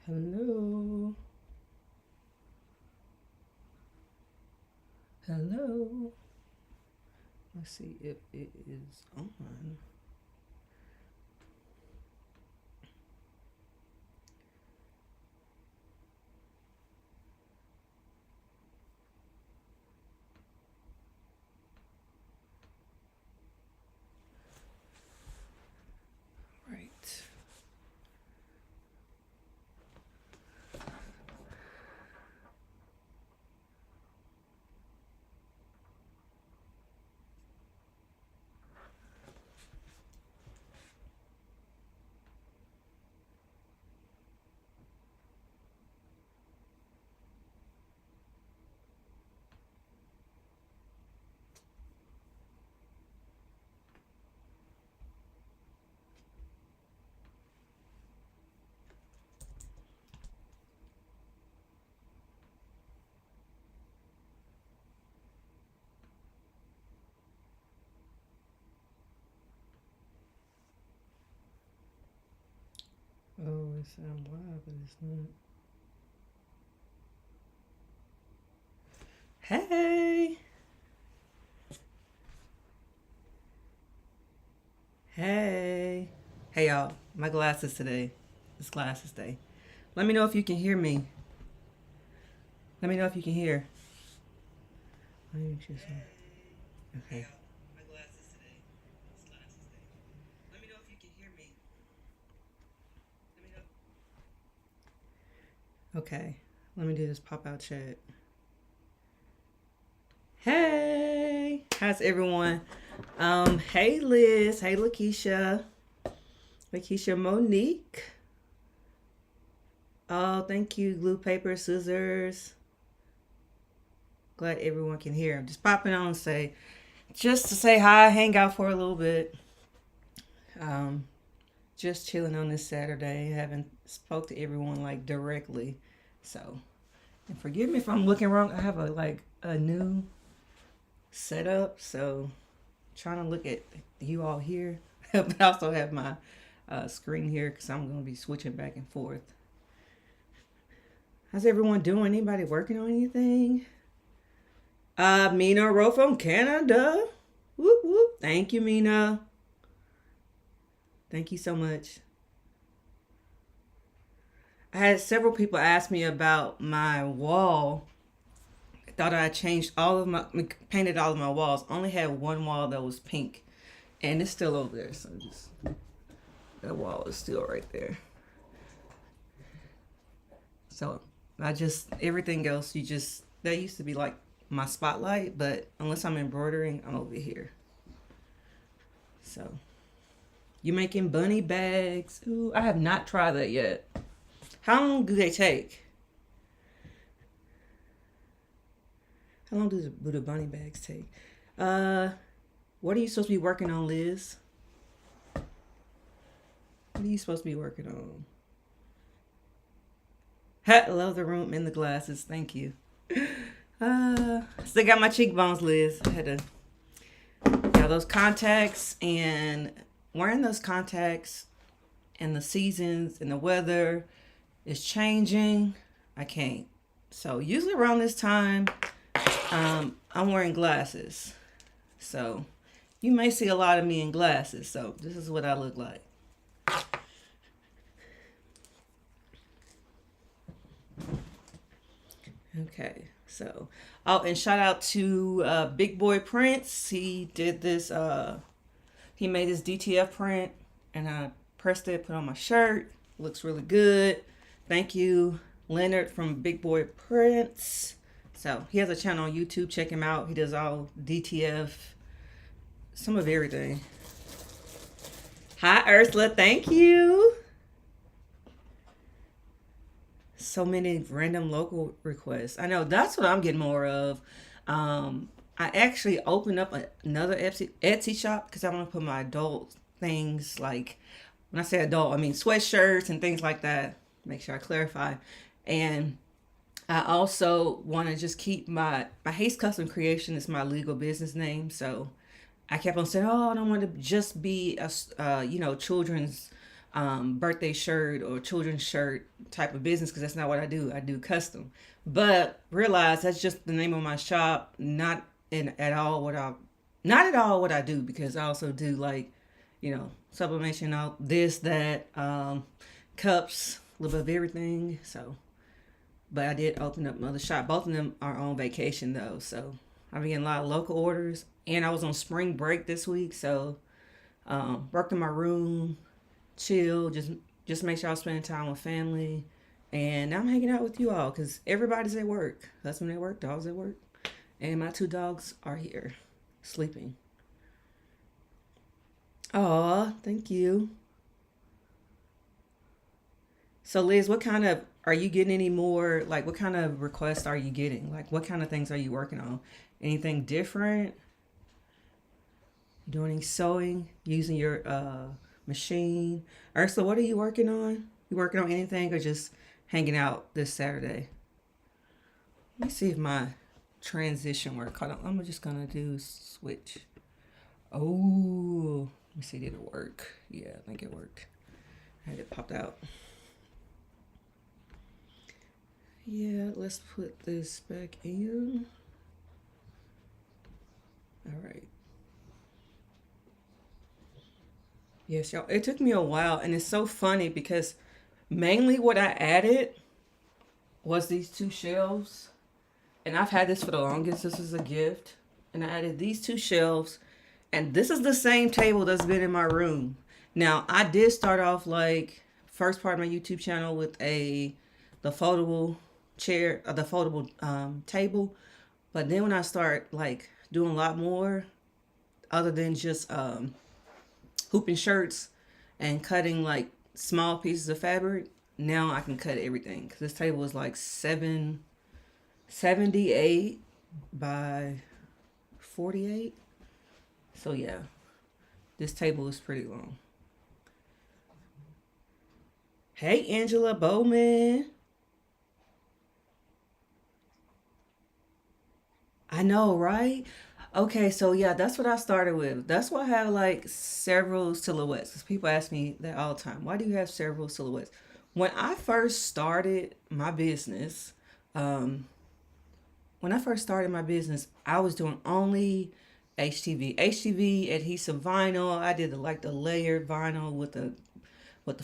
Hello. Hello. Let's see if it is on. Right. Oh, it sounds live, but it's not. Hey. Hey. Hey, y'all. My glasses today. It's glasses day. Let me know if you can hear me. Let me know if you can hear. Let me just. Okay. My glasses today. It's glasses day. Let me know if you can hear me. Let me know. Okay. Let me do this pop out chat. Hey. How's everyone? Hey Liz. Hey Lakeisha. Lakeisha Monique. Oh, thank you. Glue paper, scissors. Glad everyone can hear. I'm just popping on just to say hi, hang out for a little bit. Just chilling on this Saturday. Haven't spoke to everyone like directly. So, and forgive me if I'm looking wrong. I have a new setup, so trying to look at you all here, but I also have my screen here because I'm going to be switching back and forth. How's everyone doing? Anybody working on anything? Mina wrote from Canada. Whoop whoop. Thank you, Mina. Thank you so much. I had several people ask me about my wall. I thought I changed painted all of my walls. Only had one wall that was pink, and it's still over there. So just that wall is still right there. So everything else that used to be like my spotlight, but unless I'm embroidering, I'm over here. So you making bunny bags? Ooh, I have not tried that yet. How long do they take? How long do the bunny bags take? Uh, what are you supposed to be working on, Liz? What are you supposed to be working on? I love the room and the glasses. Thank you. Still got my cheekbones, Liz. I had to got those contacts, and wearing those contacts and the seasons and the weather is changing. I can't. So usually around this time, I'm wearing glasses. So you may see a lot of me in glasses. So this is what I look like. Okay, so and shout out to Big Boy Prince. He did this. He made this DTF print, and I pressed it, put on my shirt. Looks really good. Thank you, Leonard from Big Boy Prince. So he has a channel on YouTube. Check him out. He does all DTF, some of everything. Hi, Ursula. Thank you. So many random local requests. I know that's what I'm getting more of. I actually opened up another Etsy shop because I want to put my adult things, like when I say adult, I mean sweatshirts and things like that. Make sure I clarify. And I also want to just keep my Haste Custom Creation is my legal business name. So I kept on saying, oh, I don't want to just be a children's birthday shirt or children's shirt type of business, because that's not what I do. I do custom. But realize that's just the name of my shop, not in at all what I not at all what I do, because I also do like, sublimation, all this, that, cups, a little bit of everything. So, but I did open up another shop. Both of them are on vacation though, so I've been getting a lot of local orders. And I was on spring break this week, so worked in my room, chill, just make sure I was spending time with family. And now I'm hanging out with you all because everybody's at work. Husband at work, dogs at work, and my 2 dogs are here sleeping. Aw, thank you. So Liz, what kind of are you getting any more? Like, what kind of requests are you getting? Like, what kind of things are you working on? Anything different? Doing any sewing? Using your machine? Ursula, what are you working on? You working on anything or just hanging out this Saturday? Let me see if my transition work. Hold on, I'm just gonna do switch. Oh, let me see, did it work? Yeah, I think it worked. I had it popped out. Yeah, let's put this back in. All right. Yes, y'all. It took me a while, and it's so funny because mainly what I added was these 2 shelves, and I've had this for the longest. This is a gift, and I added these 2 shelves, and this is the same table that's been in my room. Now, I did start off like first part of my YouTube channel with the foldable chair, the foldable table, but then when I start like doing a lot more, other than just hooping shirts and cutting like small pieces of fabric, now I can cut everything. Cause this table is like 78 by 48. So yeah, this table is pretty long. Hey, Angela Bowman. I know, right? Okay, so yeah, that's what I started with. That's why I have like several silhouettes. Because people ask me that all the time. Why do you have several silhouettes? When I first started my business, um, I was doing only HTV adhesive vinyl. I did like the layered vinyl with the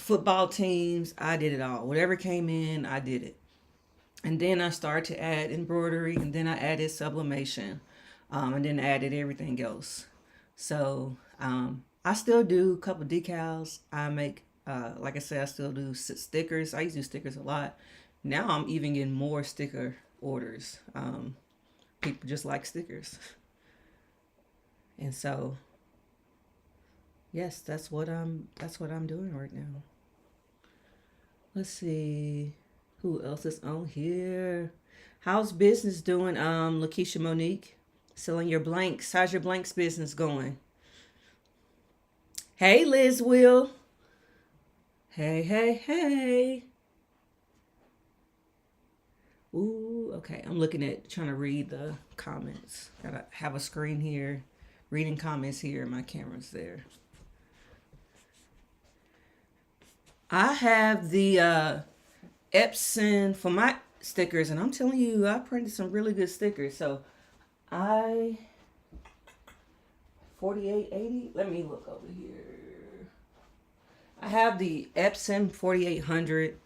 football teams. I did it all. Whatever came in, I did it. And then I started to add embroidery, and then I added sublimation, and then added everything else. So I still do a couple decals. I make, like I said, I still do stickers. I used to do stickers a lot. Now I'm even getting more sticker orders. People just like stickers, and so yes, that's what I'm doing right now. Let's see who else is on here. How's business doing, Lakeisha Monique? Selling your blanks. How's your blanks business going? Hey, Liz Will. Hey, hey, hey. Ooh, okay. I'm looking at trying to read the comments. Gotta have a screen here. Reading comments here. My camera's there. I have the Epson for my stickers, and I'm telling you, I printed some really good stickers. So I 4880. Let me look over here. I have the Epson 4800.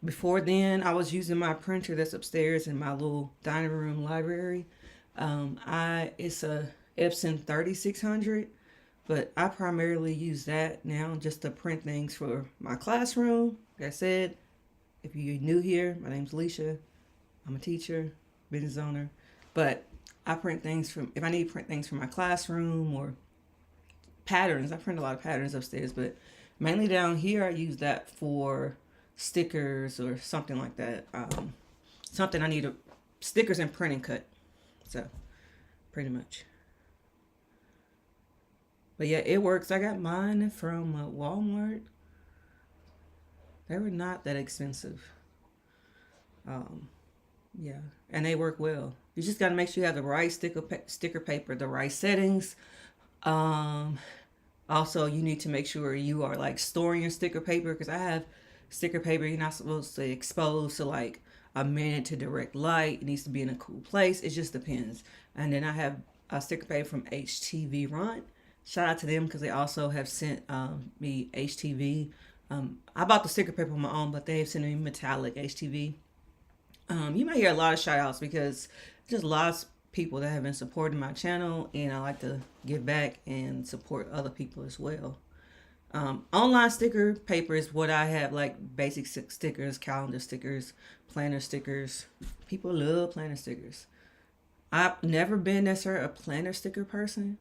Before then, I was using my printer that's upstairs in my little dining room library. I It's a Epson 3600, but I primarily use that now just to print things for my classroom. Like I said, if you're new here, my name's Alisha. I'm a teacher, business owner, but I print things from, if I need to print things for my classroom or patterns, I print a lot of patterns upstairs, but mainly down here, I use that for stickers or something like that. Something I need to, stickers and printing cut. So, pretty much. But yeah, it works. I got mine from Walmart. They were not that expensive. Um, yeah, and they work well. You just got to make sure you have the right sticker paper, the right settings, um, Also, you need to make sure you are like storing your sticker paper, because I have sticker paper you're not supposed to expose to like a minute to direct light. It needs to be in a cool place. It just depends. And then I have a sticker paper from HTV Run. Shout out to them because they also have sent me HTV. I bought the sticker paper on my own, but they have sent me metallic HTV. You might hear a lot of shout outs because just lots of people that have been supporting my channel, and I like to give back and support other people as well. Online sticker paper is what I have, like basic stickers, calendar stickers, planner stickers. People love planner stickers. I've never been necessarily a planner sticker person,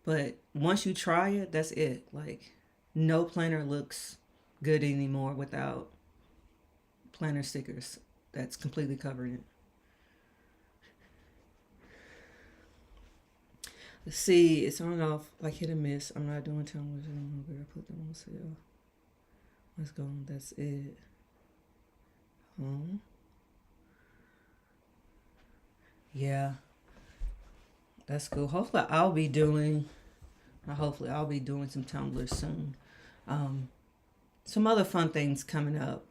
but once you try it, that's it. Like, no planner looks good anymore without planner stickers that's completely covering it. Let's see, it's on and off like hit and miss. I'm not doing tumblers anymore. I put them on sale. Let's go. That's it. Yeah, that's cool. Hopefully I'll be doing some tumblers soon. Some other fun things coming up.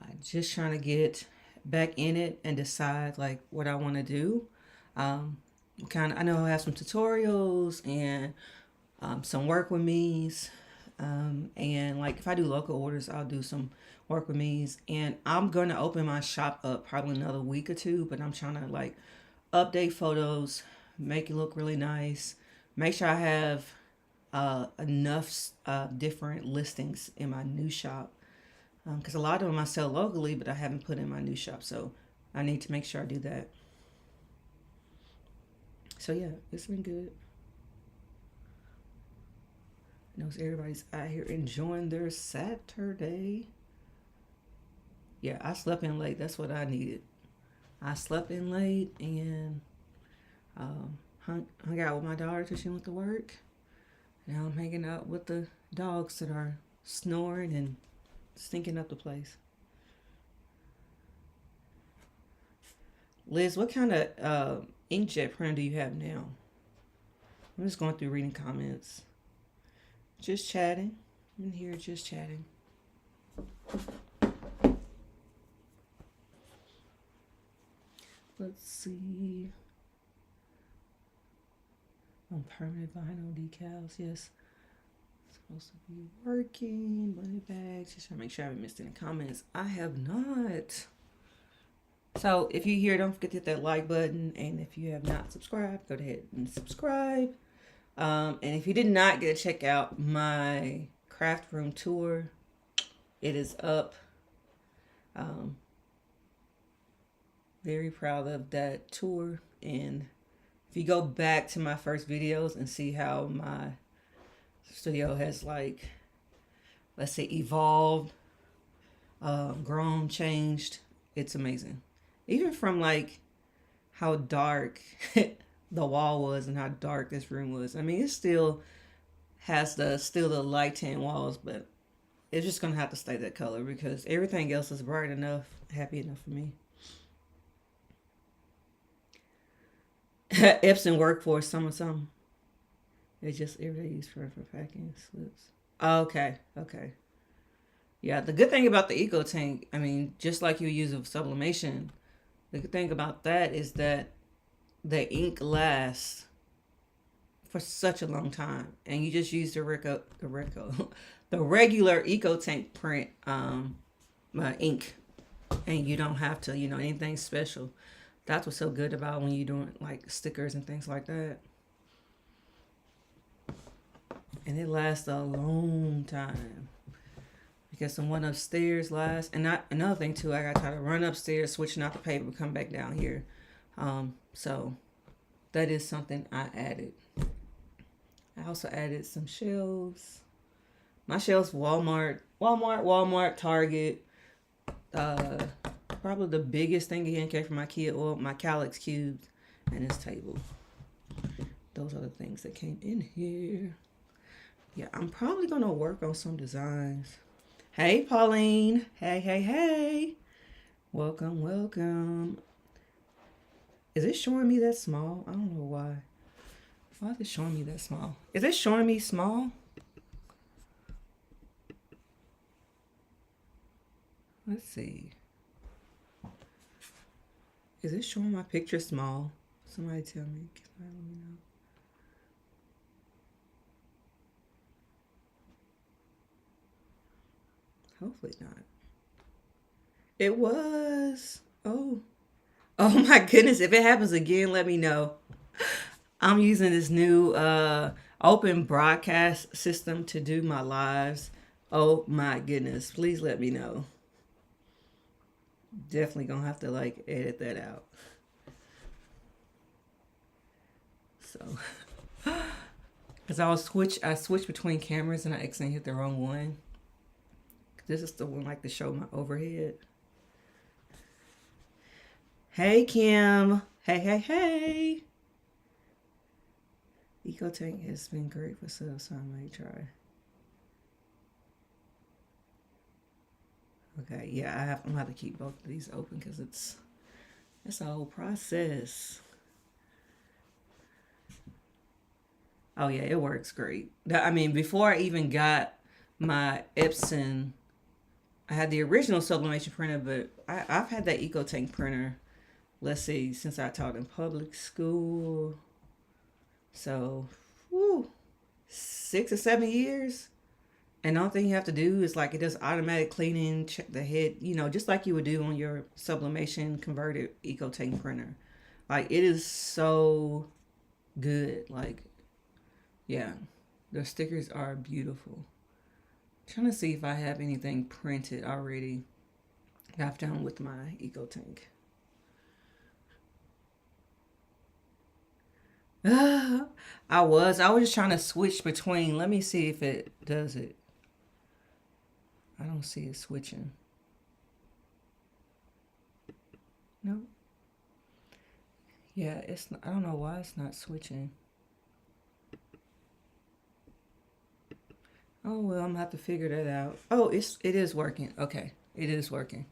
I'm just trying to get back in it and decide like what I want to do. I know I have some tutorials and some work with me's. And like if I do local orders, I'll do some work with me's. And I'm going to open my shop up probably another week or two, but I'm trying to like update photos, make it look really nice, make sure I have enough different listings in my new shop. Because a lot of them I sell locally, but I haven't put in my new shop. So I need to make sure I do that. So yeah, it's been good. I know everybody's out here enjoying their Saturday. Yeah, I slept in late. That's what I needed. I slept in late and hung out with my daughter till she went to work. Now I'm hanging out with the dogs that are snoring and stinking up the place. Liz, what kind of inkjet printer do you have now? I'm just going through reading comments. Just chatting. I'm in here just chatting. Let's see. On permanent vinyl decals, yes. Supposed to be working. Money bags. Just trying to make sure I haven't missed any comments. I have not. So if you're here, don't forget to hit that like button. And if you have not subscribed, go ahead and subscribe. And if you did not get to check out my craft room tour, it is up. Very proud of that tour. And if you go back to my first videos and see how my studio has like, let's say, evolved, grown, changed, it's amazing. Even from like how dark the wall was and how dark this room was. I mean, it still has the light tan walls, but it's just gonna have to stay that color because everything else is bright enough, happy enough for me. Epson Workforce, some. It's just everyday use for packing slips. Okay. Yeah, the good thing about the Eco Tank, I mean, just like you use of sublimation, the good thing about that is that the ink lasts for such a long time, and you just use the regular Eco Tank print ink, and you don't have to, anything special. That's what's so good about when you're doing like stickers and things like that. And it lasts a long time. Because the one upstairs lasts. And another thing too, I got to try to run upstairs, switching out the paper, come back down here. So that is something I added. I also added some shelves. My shelves, Walmart, Target. Probably the biggest thing again came from my kid oil, my Calyx cubes, and this table. Those are the things that came in here. Yeah, I'm probably gonna work on some designs. Hey, Pauline. Hey. Welcome. Is it showing me that small? I don't know why. Why is it showing me that small? Is it showing me small? Let's see. Is it showing my picture small? Somebody tell me. Let me know. Hopefully not. It was. Oh. Oh my goodness. If it happens again, let me know. I'm using this new open broadcast system to do my lives. Oh my goodness. Please let me know. Definitely gonna have to like edit that out. So, because I switched between cameras and I accidentally hit the wrong one. This is the one like to show my overhead. Hey Kim. Hey. Eco Tank has been great for sale, so I might try. Okay, yeah, I'm gonna have to keep both of these open because it's a whole process. Oh yeah, it works great. I mean, before I even got my Epson, I had the original sublimation printer, but I've had that Eco Tank printer. Let's see, since I taught in public school, so 6 or 7 years. And the only thing you have to do is like it does automatic cleaning, check the head, just like you would do on your sublimation converted Eco Tank printer. Like it is so good. Like, yeah, the stickers are beautiful. I'm trying to see if I have anything printed already that I've done with my Eco Tank. I was just trying to switch between. Let me see if it does it. I don't see it switching. No. Yeah, it's not, I don't know why it's not switching. Oh well, I'm gonna have to figure that out. Oh, it is working. Okay, it is working.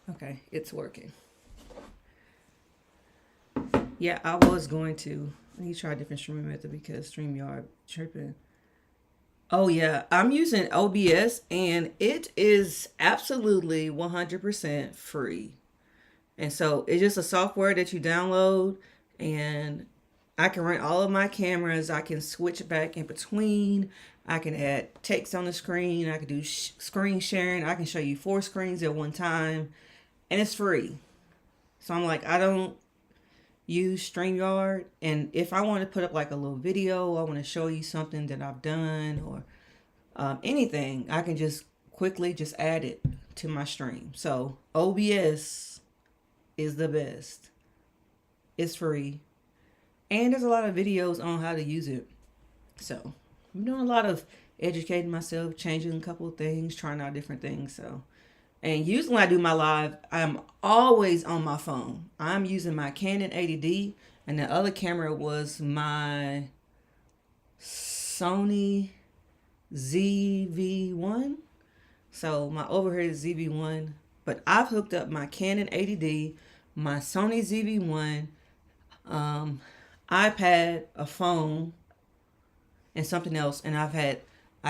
Okay, it's working. Yeah, I was going to. I need to try a different streaming method because StreamYard tripping. Oh yeah, I'm using OBS and it is absolutely 100% free. And so it's just a software that you download and I can run all of my cameras. I can switch back in between. I can add text on the screen. I can do screen sharing. I can show you 4 screens at one time and it's free. So I'm like, I don't use StreamYard, and if I want to put up like a little video, I want to show you something that I've done or anything, I can just quickly just add it to my stream. So OBS is the best. It's free, and there's a lot of videos on how to use it. So I'm doing a lot of educating myself, changing a couple of things, trying out different things. So. And usually when I do my live, I'm always on my phone. I'm using my Canon 80D, and the other camera was my Sony ZV-1. So my overhead is ZV-1, but I've hooked up my Canon 80D, my Sony ZV-1, iPad, a phone, and something else, and I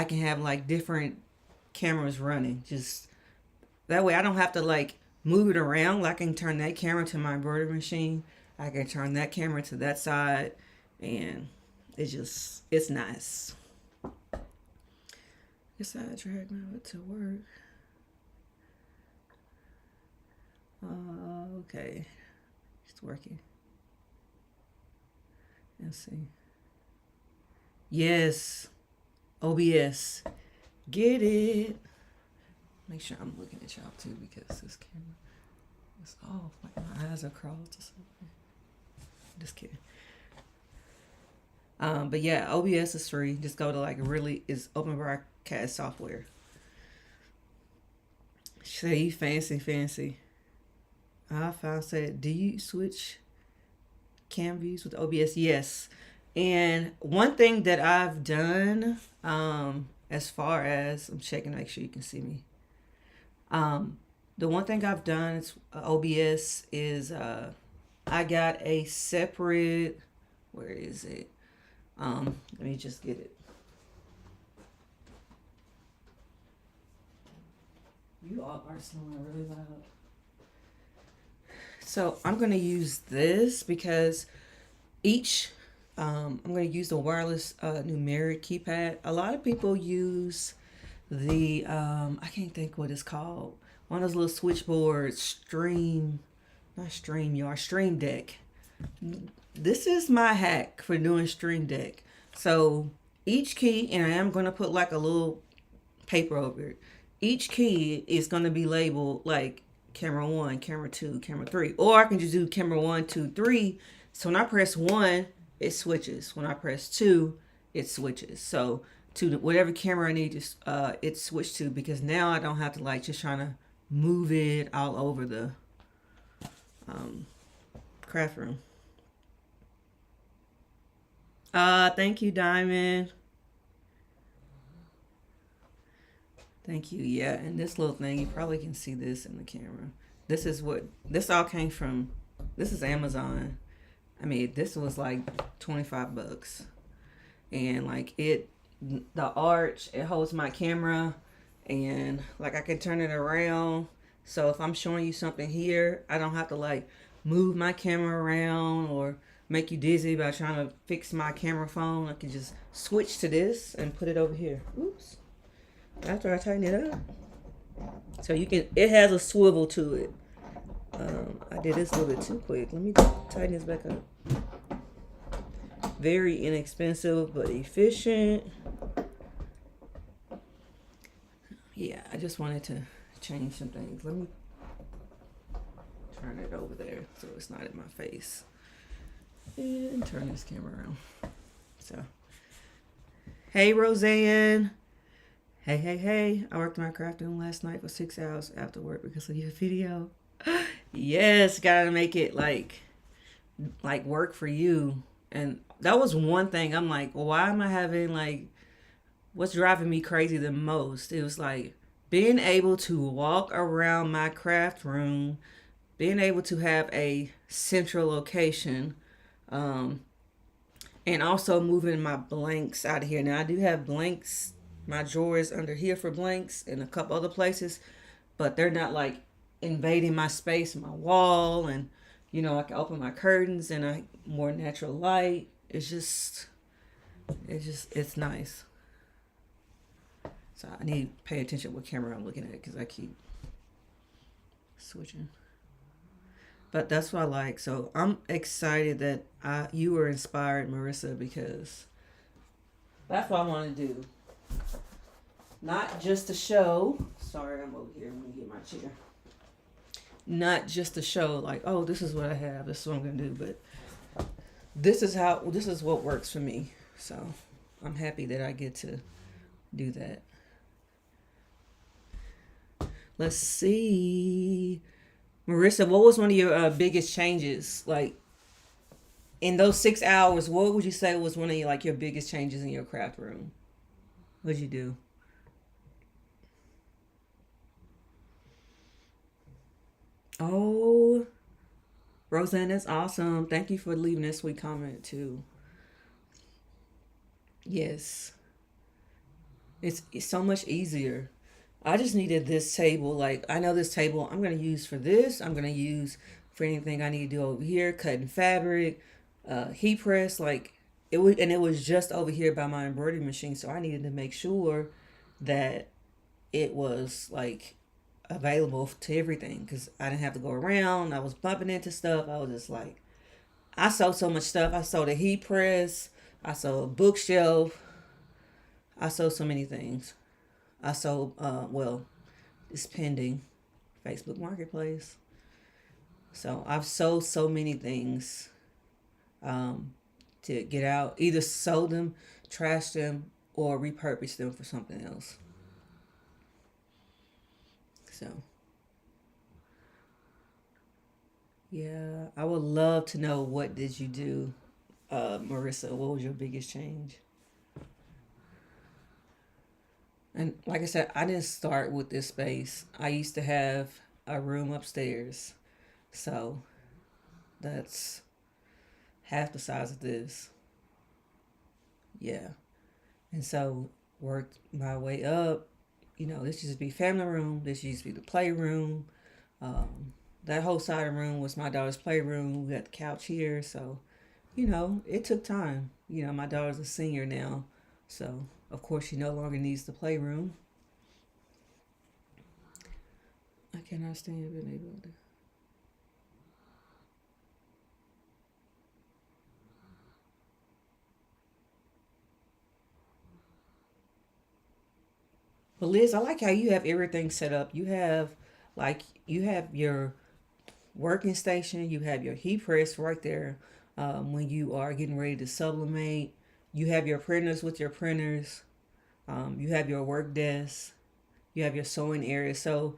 can have like different cameras running. Just that way I don't have to like move it around. Like I can turn that camera to my embroidery machine. I can turn that camera to that side. And it's nice. Guess I drag my foot to work. Okay. It's working. Let's see. Yes. OBS. Get it. Make sure I'm looking at y'all too because this camera is off. Like my eyes are crossed or something. Just kidding. But yeah, OBS is free. Just go to like is open broadcast software. Say fancy. I found said, do you switch cam views with OBS? Yes. And one thing that I've done, as far as I'm checking to make sure you can see me. The one thing I've done is OBS is I got a separate, where is it? Let me just get it. You all are snoring really loud. So I'm gonna use this because each I'm going to use the wireless numeric keypad. A lot of people use the I can't think what it's called. One of those little switchboards, Stream Deck. This is my hack for doing Stream Deck. So each key, and I am going to put like a little paper over it. Each key is going to be labeled like camera 1, camera 2, camera 3. Or I can just do camera 1, 2, 3. So when I press 1, it switches. When I press 2, it switches. So to whatever camera I need to it switched to, because now I don't have to like just trying to move it all over the craft room. Thank you, Diamond. Thank you. Yeah, and this little thing, you probably can see this in the camera. This all came from, this is Amazon. I mean, this was like $25. And like the arch, it holds my camera, and like I can turn it around. So if I'm showing you something here, I don't have to like move my camera around or make you dizzy by trying to fix my camera phone. I can just switch to this and put it over here. Oops. After I tighten it up. So it has a swivel to it. I did this a little bit too quick. Let me tighten this back up. Very inexpensive but efficient. Yeah, I just wanted to change some things. Let me turn it over there so it's not in my face. And turn this camera around. So, hey Roseanne. Hey. I worked on my craft room last night for 6 hours after work because of your video. Yes, gotta make it like work for you. And that was one thing. I'm like, well, why am I having like, what's driving me crazy the most? It was like being able to walk around my craft room, being able to have a central location, and also moving my blanks out of here. Now I do have blanks, my drawers under here for blanks and a couple other places, but they're not like invading my space, my wall, and I can open my curtains and a more natural light. It's nice. So I need to pay attention what camera I'm looking at because I keep switching. But that's what I like. So I'm excited that you were inspired, Marissa, because that's what I want to do. Not just a show. Sorry, I'm over here. Let me get my chair. Not just a show like, oh, this is what I have. This is what I'm going to do. But this is what works for me. So I'm happy that I get to do that. Let's see. Marissa, what was one of your biggest changes? Like in those 6 hours, what would you say was one of your biggest changes in your craft room? What'd you do? Oh, Roseanne, that's awesome. Thank you for leaving that sweet comment too. Yes, it's so much easier. I just needed this table. Like I know this table I'm gonna use for this. I'm gonna use for anything I need to do over here, cutting fabric, heat press. Like it was just over here by my embroidery machine. So I needed to make sure that it was like available to everything because I didn't have to go around. I was bumping into stuff. I was just like, I sold so much stuff. I sold a heat press. I sold a bookshelf. I sold so many things. I sold, it's pending Facebook Marketplace. So I've sold so many things to get out. Either sold them, trashed them, or repurposed them for something else. So, yeah, I would love to know what did you do, Marissa? What was your biggest change? And like I said, I didn't start with this space. I used to have a room upstairs. So That's half the size of this. Yeah. And so worked my way up. You know, this used to be family room. This used to be the playroom. That whole side of the room was my daughter's playroom. We got the couch here. So, you know, it took time. You know, my daughter's a senior now. So, of course, she no longer needs the playroom. I cannot stand being able to. But Liz, I like how you have everything set up. You have your working station, you have your heat press right there. When you are getting ready to sublimate, you have your printers with your printers. You have your work desk. You have your sewing area. So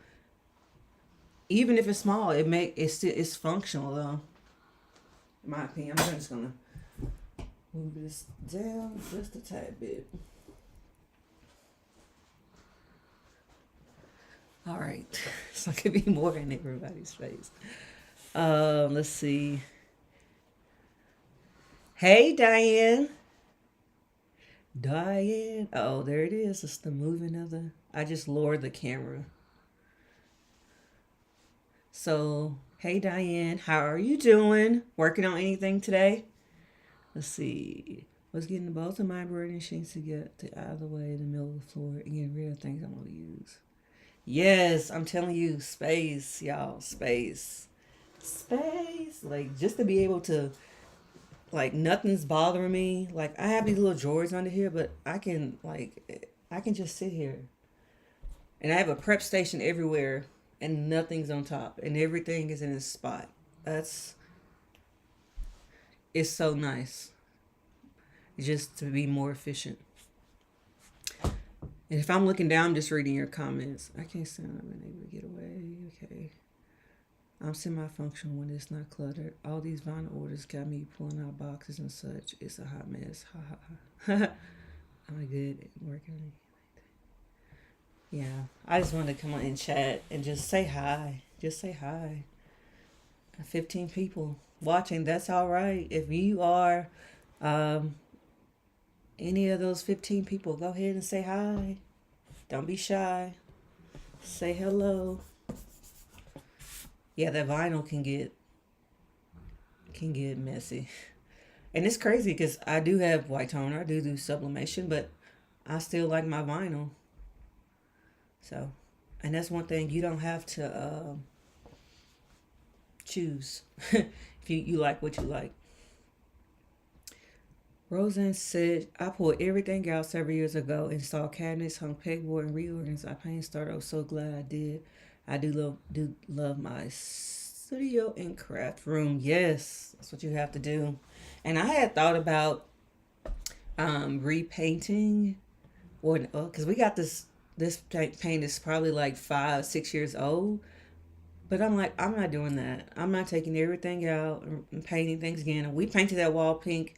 even if it's small, it's functional though. In my opinion, I'm just gonna move this down just a tad bit. All right, so I could be more in everybody's face. Let's see. Hey, Diane. Diane. Oh, there it is. It's the moving of the. I just lowered the camera. So, hey, Diane. How are you doing? Working on anything today? Let's see. Was getting both of my embroidery sheets to get to out of the way, the middle of the floor, and getting rid of things I'm going to use. Yes, I'm telling you, space, y'all, space. Space. Like, just to be able to, like, nothing's bothering me. Like, I have these little drawers under here, but I can just sit here. And I have a prep station everywhere, and nothing's on top, and everything is in its spot. That's, it's so nice just to be more efficient. And if I'm looking down, I'm just reading your comments. I can't stand I've been able to get away. Okay. I'm semi-functional when it's not cluttered. All these vinyl orders got me pulling out boxes and such. It's a hot mess. Ha ha ha. I'm good at working. Yeah. I just wanted to come on and chat and just say hi. Just say hi. 15 people watching. That's all right. If you are um, any of those 15 people, go ahead and say hi. Don't be shy. Say hello. Yeah, that vinyl can get messy. And it's crazy because I do have white toner. I do sublimation, but I still like my vinyl. So, and that's one thing you don't have to choose if you like what you like. Roseanne said, I pulled everything out several years ago, installed cabinets, hung pegboard, and reorganized. I paint started. I was so glad I did. I do love my studio and craft room. Yes, that's what you have to do. And I had thought about repainting, or because we got this paint is probably like 5 6 years old. But I'm like, I'm not doing that. I'm not taking everything out and painting things again. And we painted that wall pink.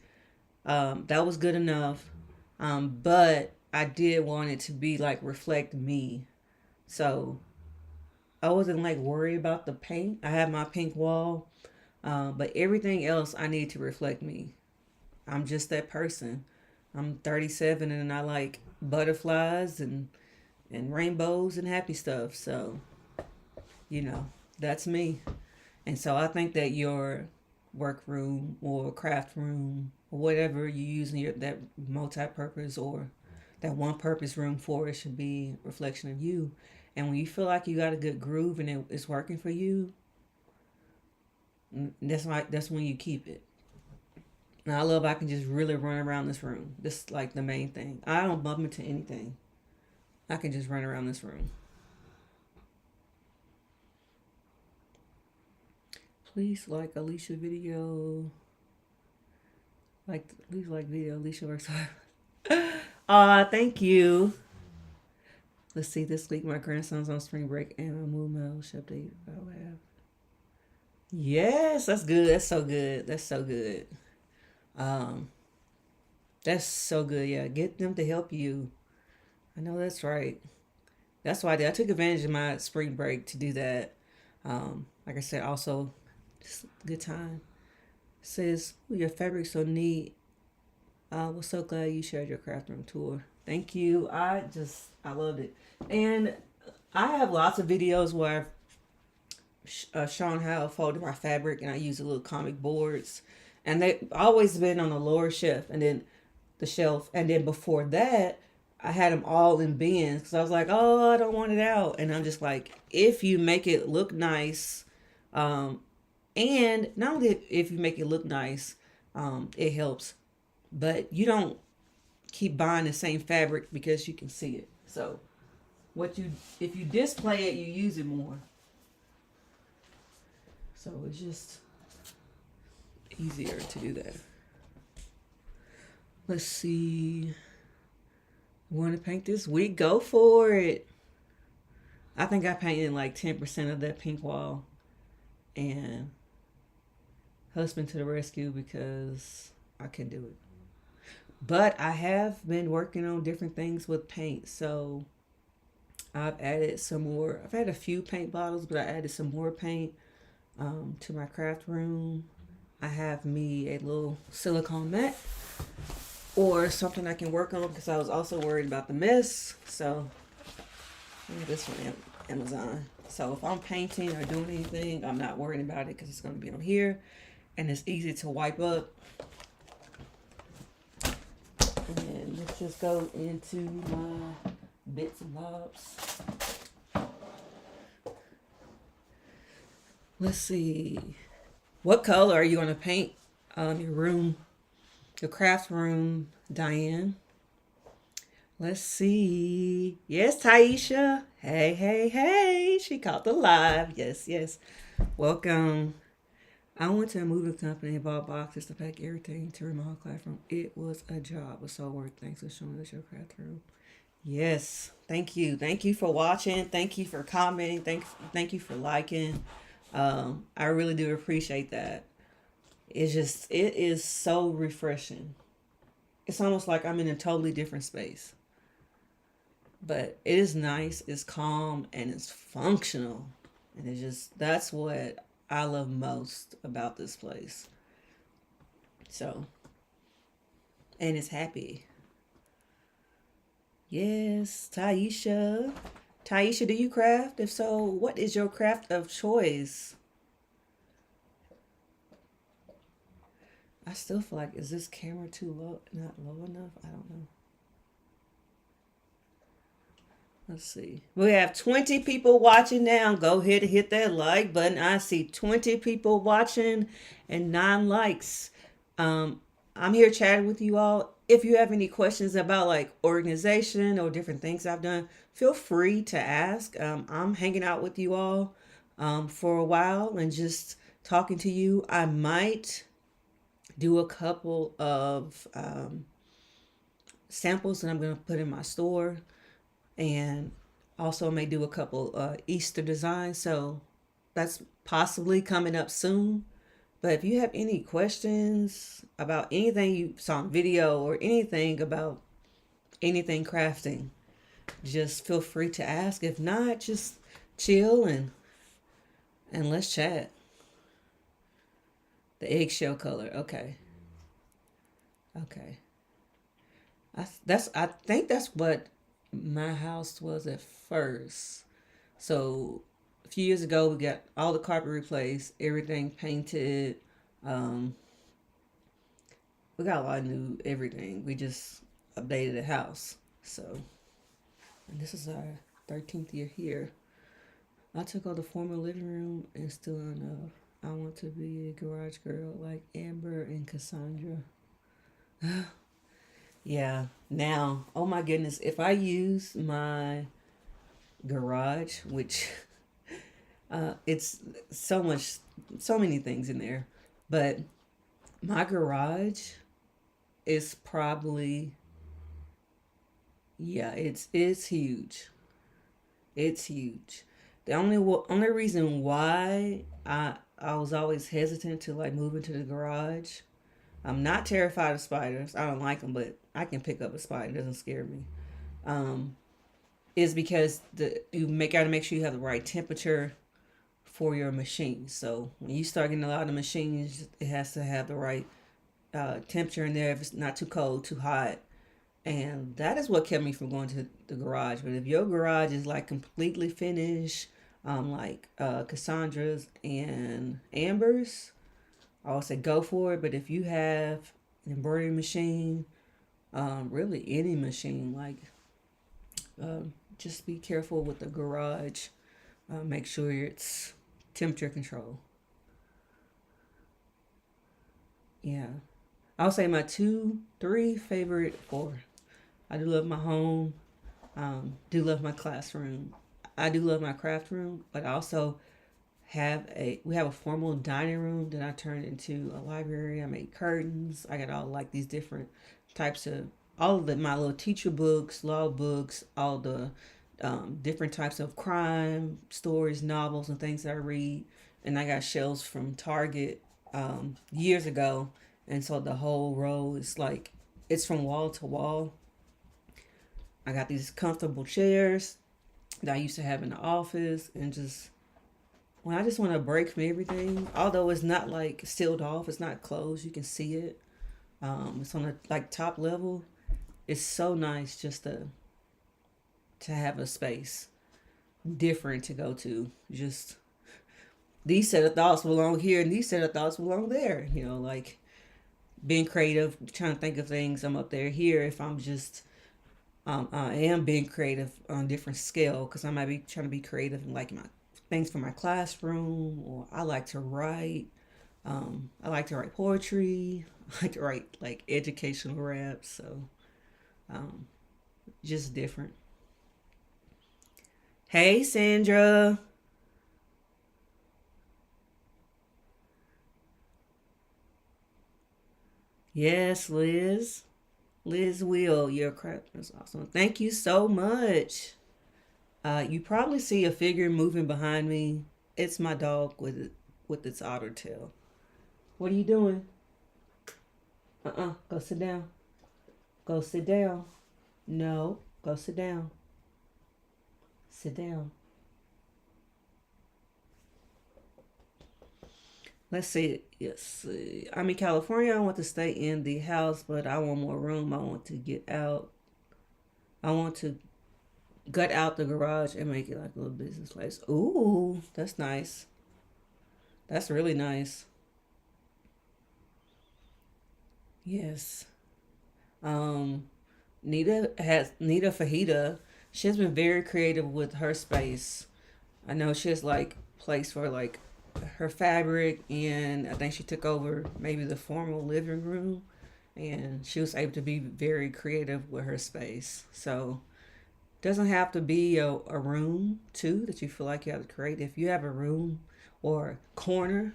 That was good enough. But I did want it to be like reflect me. So I wasn't like worried about the paint. I have my pink wall. But everything else I need to reflect me. I'm just that person. I'm 37 and I like butterflies and rainbows and happy stuff. So, you know, that's me. And so I think that your workroom or craft room or whatever you use in your that multi-purpose or that one-purpose room for, it should be a reflection of you. And when you feel like you got a good groove and it's working for you, that's when you keep it. Now I love I can just really run around this room. This is like the main thing. I don't bump into anything. I can just run around this room. Please like Alisha video. Please like video. Alisha works hard. Thank you. Let's see. This week my grandson's on spring break and I move my old update. I'll have. Yes, that's good. That's so good. That's so good. Um, that's so good. Yeah, get them to help you. I know that's right. That's why I did. I took advantage of my spring break to do that. Like I said, also just good time. Says, well, your fabric's so neat. I was so glad you shared your craft room tour. Thank you. I loved it. And I have lots of videos where I've shown how I folded my fabric and I use the little comic boards. And they always been on the lower shelf and then the shelf. And then before that, I had them all in bins because I was like, oh, I don't want it out. And I'm just like, if you make it look nice, and not only if you make it look nice, it helps, but you don't keep buying the same fabric because you can see it. So if you display it, you use it more. So it's just easier to do that. Let's see. Want to paint this week? Go for it. I think I painted like 10% of that pink wall. And husband to the rescue because I can do it. But I have been working on different things with paint. So I've added some more. I've had a few paint bottles, but I added some more paint to my craft room. I have me a little silicone mat or something I can work on because I was also worried about the mess. So this one, Amazon. So if I'm painting or doing anything, I'm not worrying about it because it's going to be on here and it's easy to wipe up. And let's just go into my bits and bobs. Let's see. What color are you going to paint your room, your craft room, Diane? Let's see. Yes, Taisha. Hey, hey, hey. She caught the live. Yes, yes. Welcome. I went to a moving company and bought boxes to pack everything to remodel classroom. It was a job. It was so worth it. Thanks for showing us your craft room. Yes. Thank you. Thank you for watching. Thank you for commenting. Thank you for liking. I really do appreciate that. It is so refreshing. It's almost like I'm in a totally different space. But it is nice, it's calm, and it's functional. And that's what I love most about this place. So, and it's happy. Yes, Taisha. Taisha, do you craft? If so, what is your craft of choice? I still feel like, is this camera too low? Not low enough? I don't know. Let's see. We have 20 people watching now. Go ahead and hit that like button. I see 20 people watching and 9 likes. I'm here chatting with you all. If you have any questions about like organization or different things I've done, feel free to ask. I'm hanging out with you all for a while and just talking to you. I might do a couple of samples that I'm going to put in my store, and also may do a couple Easter designs. So that's possibly coming up soon. But if you have any questions about anything you saw on video or anything about anything crafting, just feel free to ask. If not, just chill and let's chat. The eggshell color. Okay. I think that's what my house was at first. So a few years ago, we got all the carpet replaced, everything painted. We got a lot of new everything. We just updated the house. So, and this is our 13th year here. I took all the former living room and still don't know. I want to be a garage girl like Amber and Cassandra. Yeah, now, oh my goodness, if I use my garage, which it's so many things in there, but my garage is probably, yeah, it's huge. It's huge. The only reason why I was always hesitant to like move into the garage. I'm not terrified of spiders. I don't like them, but I can pick up a spider. It doesn't scare me. Is because gotta make sure you have the right temperature for your machine. So when you start getting a lot of machines, it has to have the right temperature in there. If it's not too cold, too hot. And that is what kept me from going to the garage. But if your garage is like completely finished, like Cassandra's and Amber's, I would say go for it. But if you have an embroidery machine, really any machine, like just be careful with the garage. Make sure it's temperature control. Yeah. I'll say my two, three favorite, four. I do love my home. Do love my classroom. I do love my craft room, but I also we have a formal dining room that I turned into a library. I made curtains. I got all like these different types of all of my little teacher books, law books, all the different types of crime stories, novels, and things that I read. And I got shelves from Target years ago, and so the whole row is like it's from wall to wall. I got these comfortable chairs that I used to have in the office, and just when I just want to break from everything, although it's not like sealed off, it's not closed, you can see it. It's on the like top level. It's so nice just to have a space different to go to. Just these set of thoughts belong here, and these set of thoughts belong there. You know, like being creative, trying to think of things. I'm up there. Here, if I'm just I am being creative on a different scale because I might be trying to be creative in like my things for my classroom, or I like to write. I like to write poetry. I like to write like educational raps. So um, just different. Hey, Sandra. Yes, Liz. Liz Will, your craft is awesome. Thank you so much. You probably see a figure moving behind me. It's my dog with its otter tail. What are you doing? Go sit down. Go sit down. No, go sit down. Sit down. Let's see. Yes, I'm in California. I want to stay in the house, but I want more room. I want to get out. I want to gut out the garage and make it like a little business place. Ooh, that's nice. That's really nice. Yes. Um, Nita Fajita. She's been very creative with her space. I know she has like place for like her fabric, and I think she took over maybe the formal living room, and she was able to be very creative with her space. So doesn't have to be a room too that you feel like you have to create. If you have a room or corner,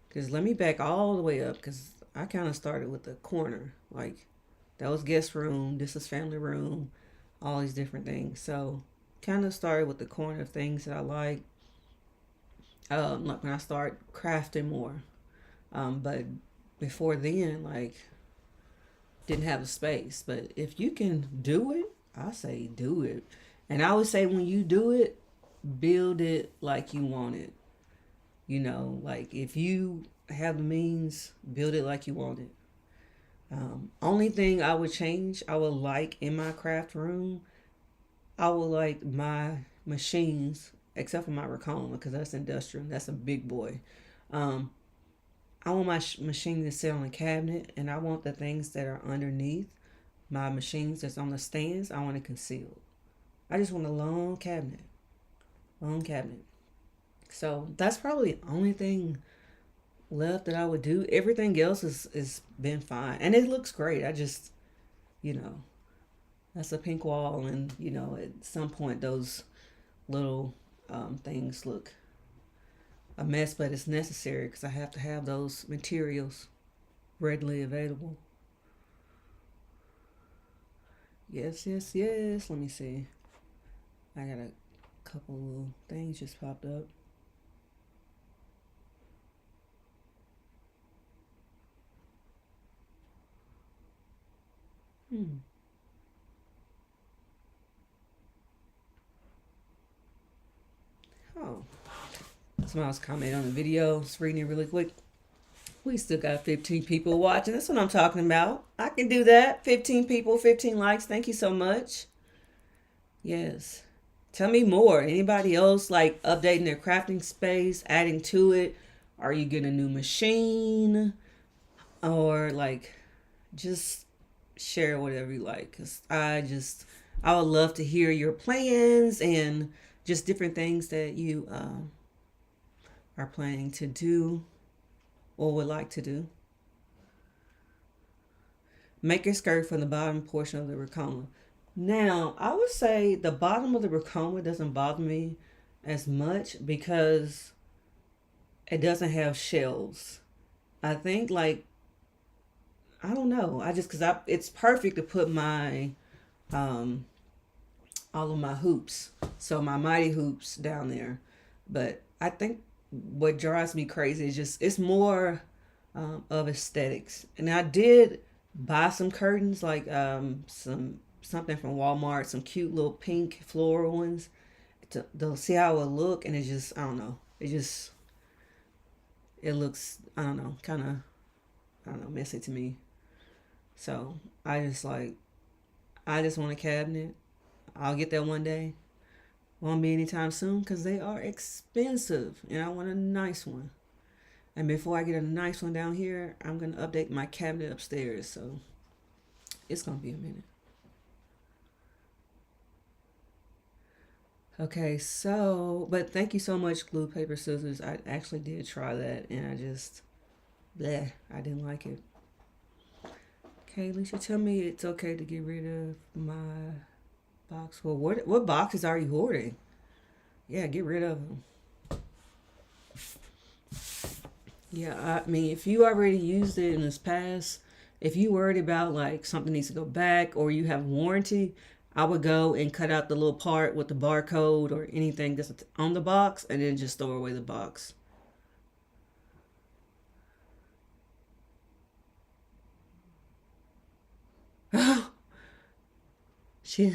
because let me back all the way up because I kind of started with the corner. Like that was guest room, this is family room, all these different things. So kind of started with the corner of things that I like when I start crafting more. But before then, like didn't have the space. But if you can do it, I say do it. And I would say when you do it, build it like you want it. You know, like if you have the means, build it like you want it. Only thing I would change, I would like in my craft room, I would like my machines, except for my Racoma, because that's industrial. That's a big boy. Um, I want my machine to sit on a cabinet, and I want the things that are underneath my machines that's on the stands, I want it concealed. I just want a long cabinet. Long cabinet. So that's probably the only thing left that I would do. Everything else is been fine. And it looks great. I just, you know, that's a pink wall, and at some point those little things look a mess, but it's necessary because I have to have those materials readily available. Yes, yes, yes. Let me see. I got a couple little things just popped up. Hmm. Oh, Somebody's comment on the video. Just reading it really quick. We still got 15 people watching. That's what I'm talking about. I can do that. 15 people, 15 likes. Thank you so much. Yes. Tell me more. Anybody else like updating their crafting space, adding to it? Are you getting a new machine? Or like just share whatever you like. Cause I would love to hear your plans and just different things that you are planning to do or would like to do. Make your skirt from the bottom portion of the ricoma. Now, I would say the bottom of the ricoma doesn't bother me as much because it doesn't have shells. I think like I don't know. I just because it's perfect to put my all of my hoops, so my mighty hoops down there. But I think what drives me crazy is just it's more of aesthetics. And I did buy some curtains like something from Walmart, some cute little pink floral ones to see how it look, and it just I don't know. It looks I don't know kind of I don't know messy to me. So I just want a cabinet. I'll get that one day. Won't be anytime soon because they are expensive and I want a nice one. And before I get a nice one down here, I'm going to update my cabinet upstairs. So it's going to be a minute. Okay, so, but thank you so much, glue, paper, scissors. I actually did try that and I didn't like it. Okay, Alisha, tell me it's okay to get rid of my box. Well, what boxes are you hoarding? Yeah, get rid of them. Yeah, I mean, if you already used it in this past, if you worried about like something needs to go back or you have warranty, I would go and cut out the little part with the barcode or anything that's on the box and then just throw away the box. She,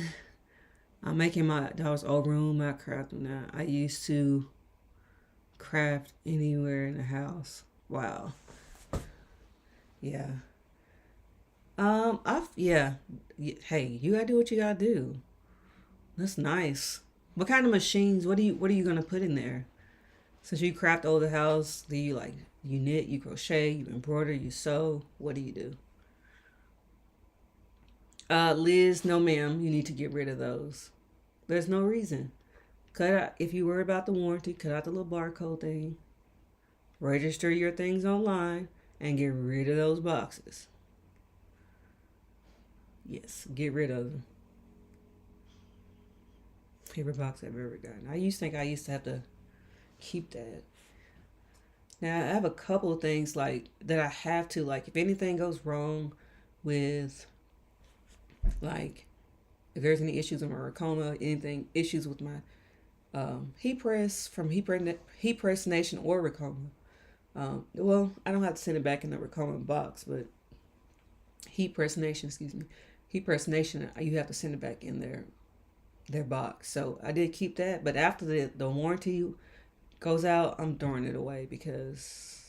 I'm making my daughter's old room my crafting now. I used to craft anywhere in the house. Wow. Yeah. Yeah. Hey, you gotta do what you gotta do. That's nice. What kind of machines? What are you gonna put in there? Since you craft over the house, do you like you knit, you crochet, you embroider, you sew? What do you do? Liz, no ma'am, you need to get rid of those. There's no reason. Cut out if you worry about the warranty, cut out the little barcode thing. Register your things online and get rid of those boxes. Yes, get rid of them. Favorite box I've ever gotten. I used to think I used to have to keep that. Now I have a couple of things like that I have to like if anything goes wrong with like if there's any issues with my Racoma, anything issues with my heat press from heat press Nation or Racoma. Well, I don't have to send it back in the Racoma box, but Heat Press Nation, excuse me, Heat Press Nation, you have to send it back in their box. So I did keep that, but after the warranty goes out, I'm throwing it away because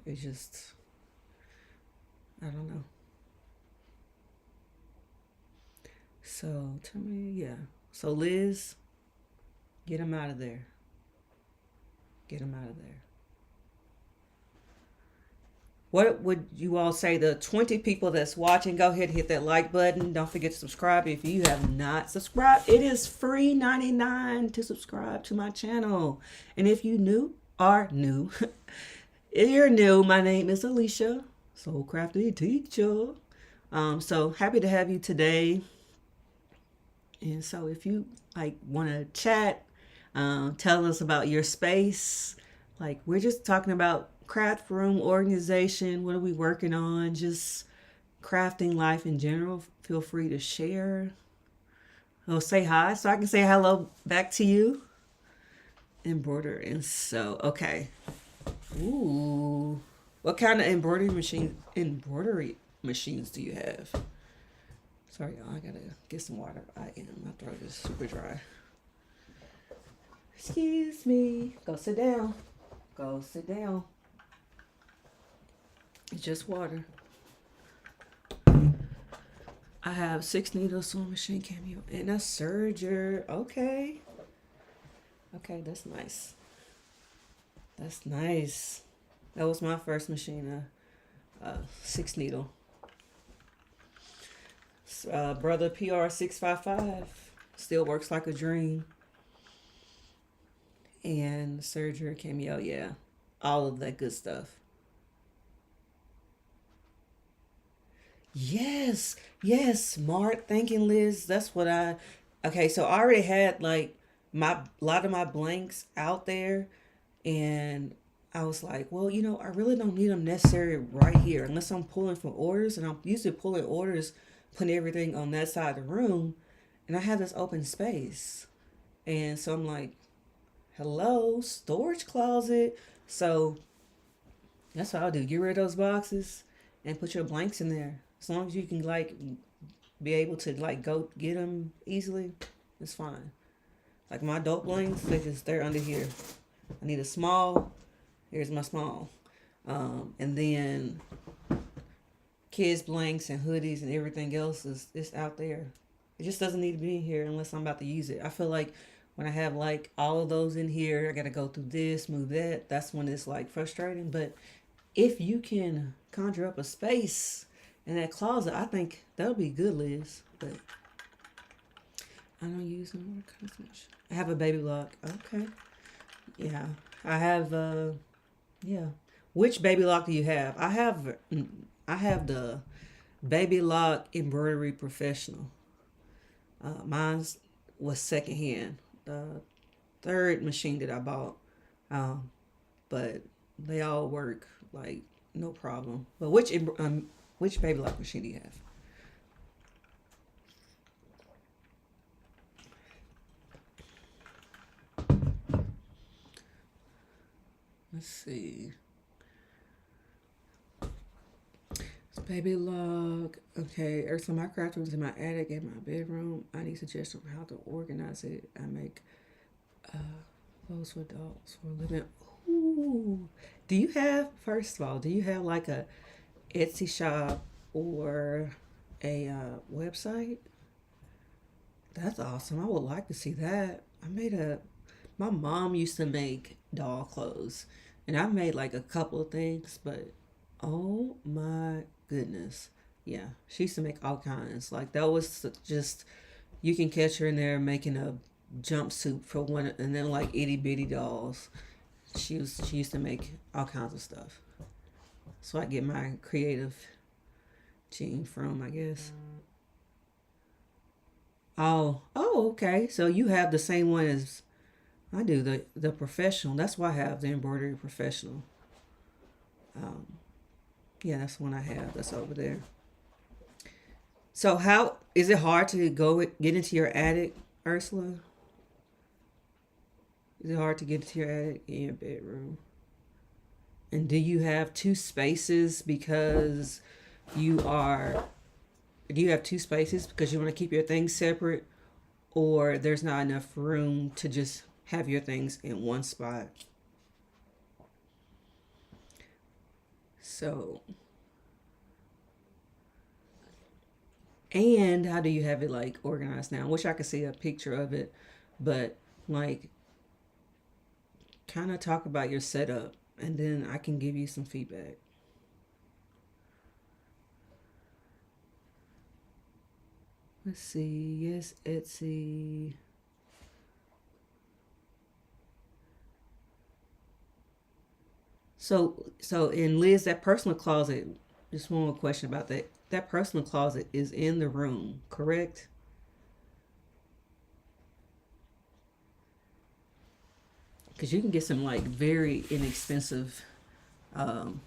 it's just I don't know. So tell me, yeah. So Liz, get him out of there. Get him out of there. What would you all say? The 20 people that's watching, go ahead and hit that like button. Don't forget to subscribe if you have not subscribed. It is free 99 to subscribe to my channel. And if you are new, if you're new, my name is Alisha, Sew Crafty Teacher. So happy to have you today. And so if you like want to chat, tell us about your space. Like we're just talking about craft room organization. What are we working on? Just crafting life in general. Feel free to share. Oh, say hi so I can say hello back to you. Embroider and sew. Okay. Ooh. What kind of embroidery machines do you have? Sorry, y'all. I gotta get some water. My throat is super dry. Excuse me. Go sit down. Go sit down. It's just water. I have 6-needle sewing machine cameo and a serger. Okay. Okay, that's nice. That's nice. That was my first machine, 6-needle. Brother PR655 still works like a dream. And serger cameo, yeah. All of that good stuff. Yes, yes, smart thinking, Liz. That's what okay, so I already had like my a lot of my blanks out there, and I was like, well, I really don't need them necessary right here unless I'm pulling from orders, and I'm usually pulling orders, putting everything on that side of the room, and I have this open space, and so I'm like, hello, storage closet. So that's what I'll do. Get rid of those boxes and put your blanks in there. As long as you can like be able to like go get them easily, it's fine. Like my adult blanks, they're under here. I need a small. Here's my small. And then kids blanks and hoodies and everything else is out there. It just doesn't need to be in here unless I'm about to use it. I feel like when I have like all of those in here, I gotta go through this, move that. That's when it's like frustrating. But if you can conjure up a space in that closet, I think that'll be good, Liz. But I don't use no more much. I have a Babylock. Okay. Yeah. I have yeah. Which Babylock do you have? I have the Babylock Embroidery Professional. Mine's was secondhand. The third machine that I bought. But they all work like no problem. But which Babylock machine do you have? Let's see. It's Babylock. Okay, every time my craft room's in my attic and my bedroom, I need suggestions on how to organize it. I make clothes for adults for a living. Ooh. First of all, do you have like a Etsy shop or a website? That's awesome. I would like to see that. My mom used to make doll clothes, and I made like a couple of things, but oh my goodness. Yeah, she used to make all kinds. Like that was just, you can catch her in there making a jumpsuit for one, and then like itty bitty dolls. She used to make all kinds of stuff. So I get my creative gene from, I guess. Oh, okay. So you have the same one as I do, the professional. That's why I have the embroidery professional. Um, yeah, that's the one I have. That's over there. So how is it hard to get into your attic, Ursula? Is it hard to get into your attic in your bedroom? And do you have two spaces because you are do you have two spaces because you want to keep your things separate, or there's not enough room to just have your things in one spot? So, and how do you have it like organized now? I wish I could see a picture of it, but like kind of talk about your setup and then I can give you some feedback. Let's see. Yes, Etsy. So in Liz, that personal closet, just one more question about that. That personal closet is in the room, correct? Because you can get some like very inexpensive um,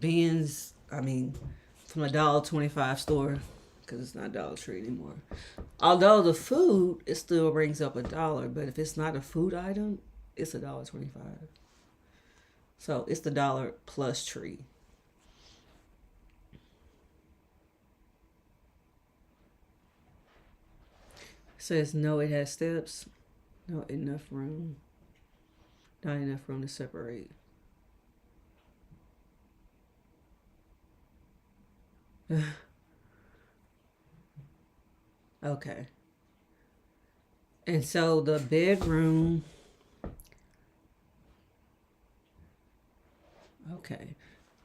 bins. I mean, from a $1.25 store, because it's not Dollar Tree anymore. Although the food, it still brings up $1, but if it's not a food item, it's $1.25. So it's the dollar plus tree. It says no, it has steps. Not enough room. Not enough room to separate. Okay. And so the bedroom. Okay.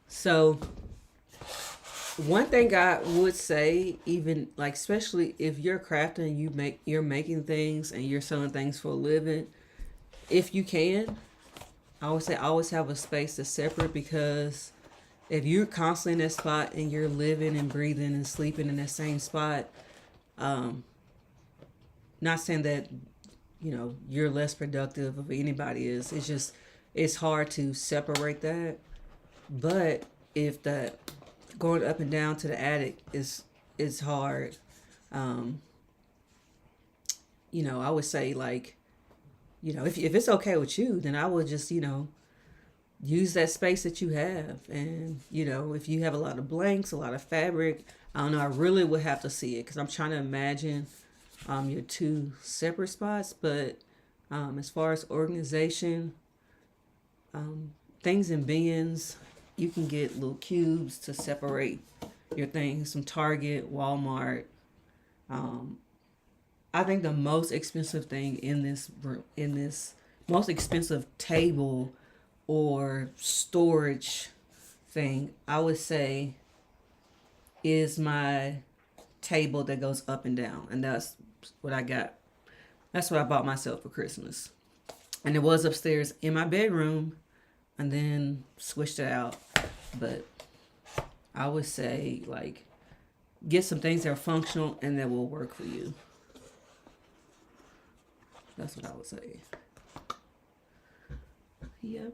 So one thing I would say, even like especially if you're crafting, you're making things and you're selling things for a living, if you can, I would say always have a space that's separate, because if you're constantly in that spot and you're living and breathing and sleeping in that same spot, um, not saying that you're less productive of anybody is. It's just it's hard to separate that. But if that going up and down to the attic is hard, um, I would say, like, if it's okay with you, then I would just use that space that you have. And if you have a lot of blanks, a lot of fabric, I don't know, I really would have to see it, because I'm trying to imagine your two separate spots. But as far as organization, things in bins, you can get little cubes to separate your things from Target, Walmart. um, I think the most expensive thing in this most expensive table or storage thing, I would say, is my table that goes up and down. And that's what I got. That's what I bought myself for Christmas. And it was upstairs in my bedroom, and then switched it out. But I would say, like, get some things that are functional and that will work for you. That's what I would say. Yep.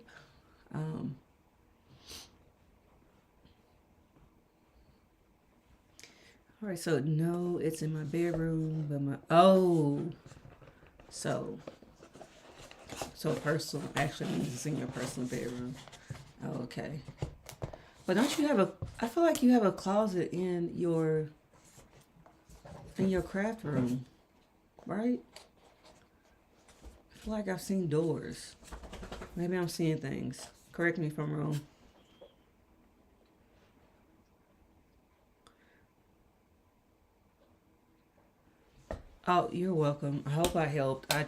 Um, all right. So no, it's in my bedroom, but so personal actually means it's in your personal bedroom. Oh, okay. But don't you have I feel like you have a closet in your craft room, right? I feel like I've seen doors. Maybe I'm seeing things. Correct me if I'm wrong. Oh, you're welcome. I hope I helped. I'm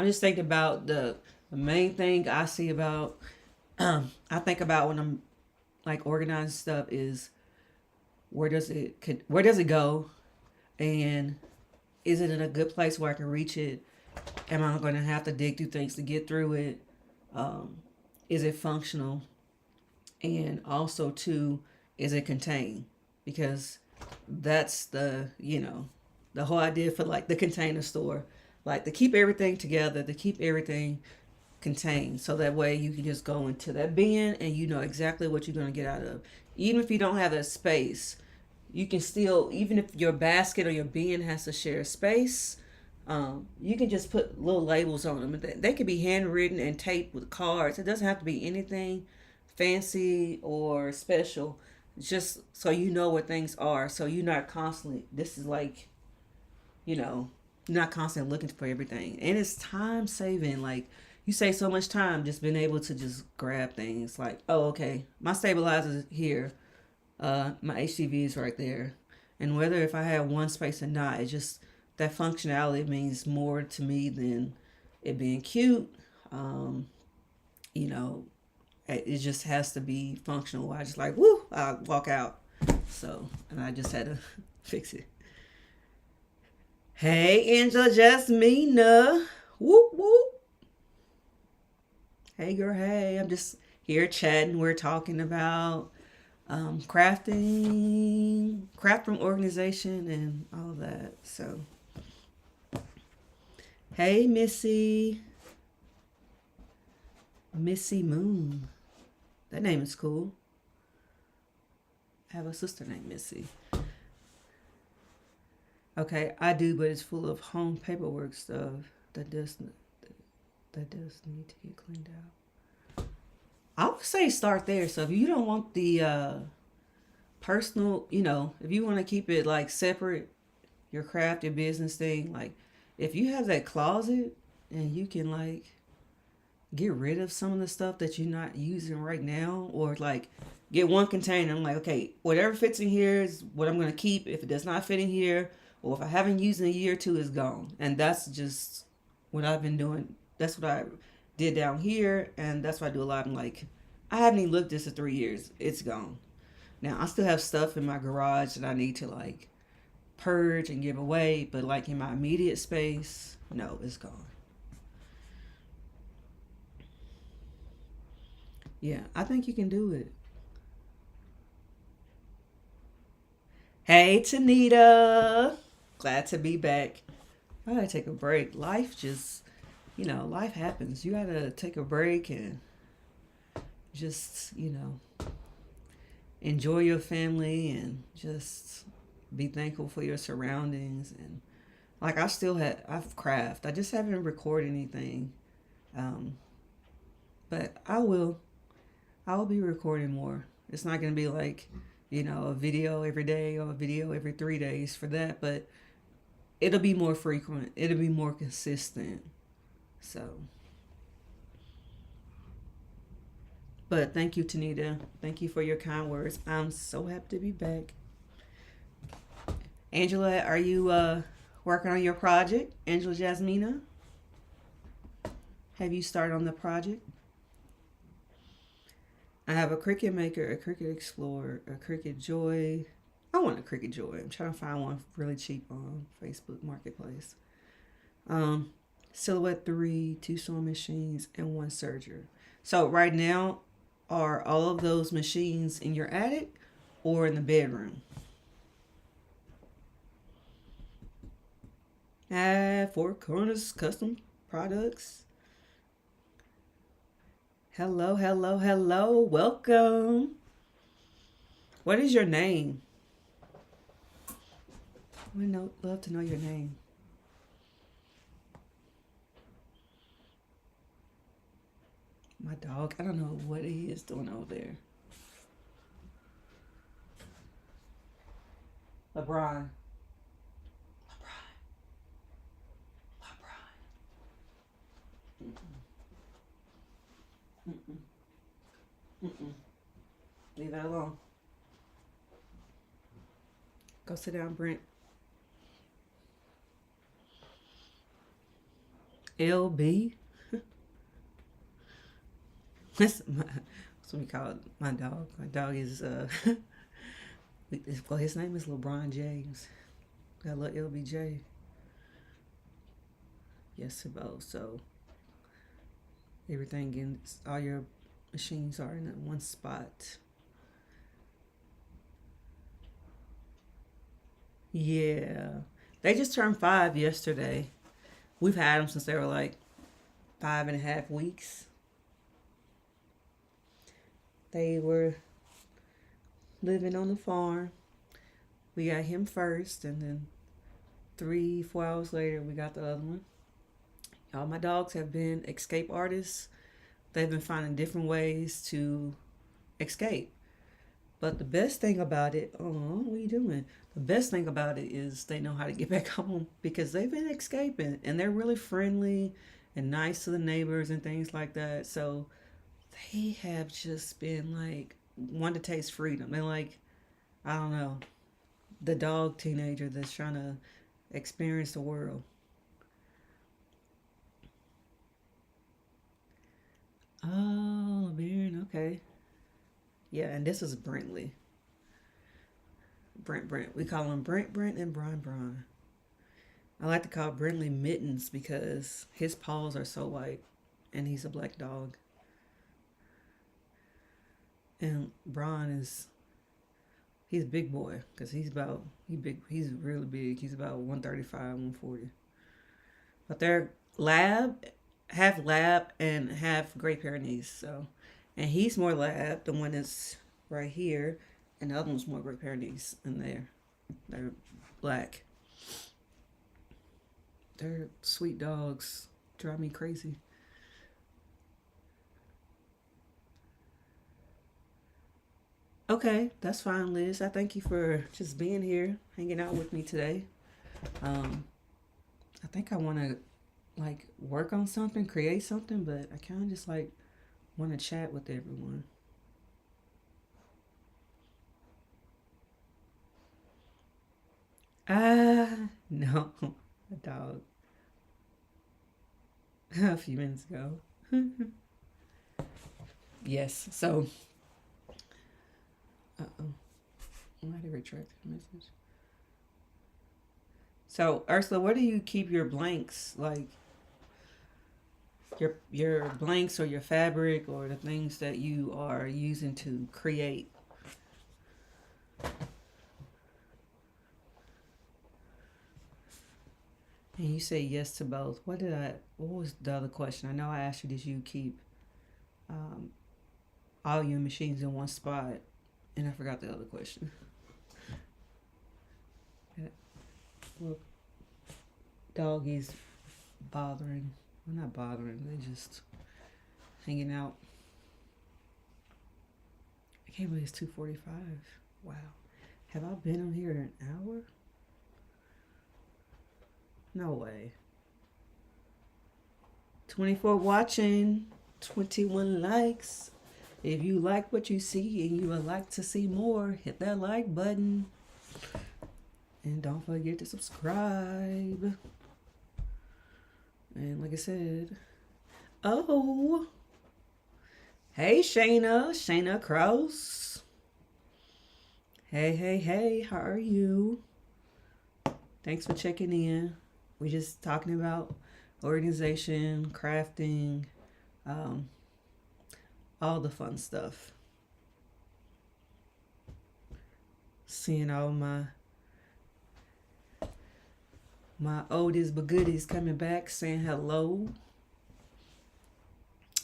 just thinking about the main thing I see about, I think about when I'm like organizing stuff is, where does it go? And is it in a good place where I can reach it? Am I going to have to dig through things to get through it? Um, is it functional? And also, too, is it contained? Because that's the whole idea for like the container store, like to keep everything together, to keep everything contained, so that way you can just go into that bin and you know exactly what you're going to get out of. Even if you don't have that space, you can still, even if your basket or your bin has to share space, you can just put little labels on them. They could be handwritten and taped with cards. It doesn't have to be anything fancy or special. It's just so you know what things are. So you're not constantly, this is like, you know, you're not constantly looking for everything. And it's time saving. Like, you save so much time just being able to just grab things. Like, oh, okay, my stabilizer is here. My HTV is right there. And whether if I have one space or not, it just, that functionality means more to me than it being cute. Um, you know, it just has to be functional. I just like, woo, I walk out. So, and I just had to fix it. Hey, Angela, Jasmina. Whoop, whoop. Hey, girl, hey. I'm just here chatting. We're talking about crafting, craft room organization, and all of that. So, hey, Missy Moon. That name is cool. I have a sister named Missy. Okay, I do, but it's full of home paperwork stuff that does need to get cleaned out. I would say start there. So if you don't want the personal, if you want to keep it like separate, your craft, your business thing, like if you have that closet and you can like get rid of some of the stuff that you're not using right now, or like get one container. I'm like, okay, whatever fits in here is what I'm gonna keep. If it does not fit in here, or if I haven't used in a year or two, it's gone. And that's just what I've been doing. That's what I did down here, and that's what I do a lot. I'm like, I haven't even looked this in 3 years. It's gone. Now I still have stuff in my garage that I need to like purge and give away, but like in my immediate space, no, it's gone. Yeah, I think you can do it. Hey, Tanita. Glad to be back. I gotta take a break. Life just, life happens. You gotta take a break and just, enjoy your family and just be thankful for your surroundings. And like I've craft. I just haven't recorded anything. Um, but I will be recording more. It's not gonna be like, a video every day or a video every 3 days for that, but it'll be more frequent. It'll be more consistent. So, but thank you, Tanita. Thank you for your kind words. I'm so happy to be back. Angela, are you working on your project? Angela Jasmina, have you started on the project? I have a Cricut Maker, a Cricut Explorer, a Cricut Joy. I want a Cricut Joy. I'm trying to find one really cheap on Facebook Marketplace. Um, Silhouette 3, two sewing machines, and one serger. So right now, are all of those machines in your attic or in the bedroom? Four Corners Custom Products. Hello, hello, hello. Welcome. What is your name? Love to know your name. My dog, I don't know what he is doing over there. LeBron. LeBron. LeBron. Mm-mm. Mm-mm. Leave that alone. Go sit down, Brent. LB. That's what we call my dog. My dog is well, his name is LeBron James. Got a little LBJ. Yes, about so everything in all your machines are in one spot. Yeah, they just turned 5 yesterday. We've had them since they were like 5.5 weeks. They were living on the farm. We got him first, and then 3, 4 hours later, we got the other one. All my dogs have been escape artists. They've been finding different ways to escape. But the best thing about it, oh, what are you doing? The best thing about it is they know how to get back home because they've been escaping and they're really friendly and nice to the neighbors and things like that. So they have just been like want to taste freedom. They're like, I don't know, the dog teenager that's trying to experience the world. Oh, Baron, okay. Yeah, and this is Brentley. Brent. We call him Brent, and Brian. I like to call Brentley Mittens because his paws are so white and he's a black dog. And Brian he's a big boy because he's really big. He's about 135, 140. But they're half lab and half Great Pyrenees. So, and he's more lab. The one that's right here, and the other one's more Great Pyrenees, and they're black. They're sweet dogs. Drive me crazy. Okay, that's fine, Liz. I thank you for just being here, hanging out with me today. Um, I think I want to like work on something, create something, but I kind of just like want to chat with everyone. No, a dog. A few minutes ago. Yes. So, uh-oh. I might have retracted the message. So, Ursula, where do you keep your blanks? Like your blanks or your fabric or the things that you are using to create? And you say yes to both. What was the other question? I know I asked you, did you keep um, all your machines in one spot? And I forgot the other question. Well, doggies bothering. Well, not bothering. They just hanging out. I can't believe it's 2:45. Wow. Have I been on here an hour? No way. 24 watching, 21 likes. If you like what you see and you would like to see more, hit that like button. And don't forget to subscribe. And like I said, oh, hey Shayna Krause. Hey, how are you? Thanks for checking in. We're just talking about organization, crafting, all the fun stuff. Seeing all my oldest but goodies coming back, saying hello.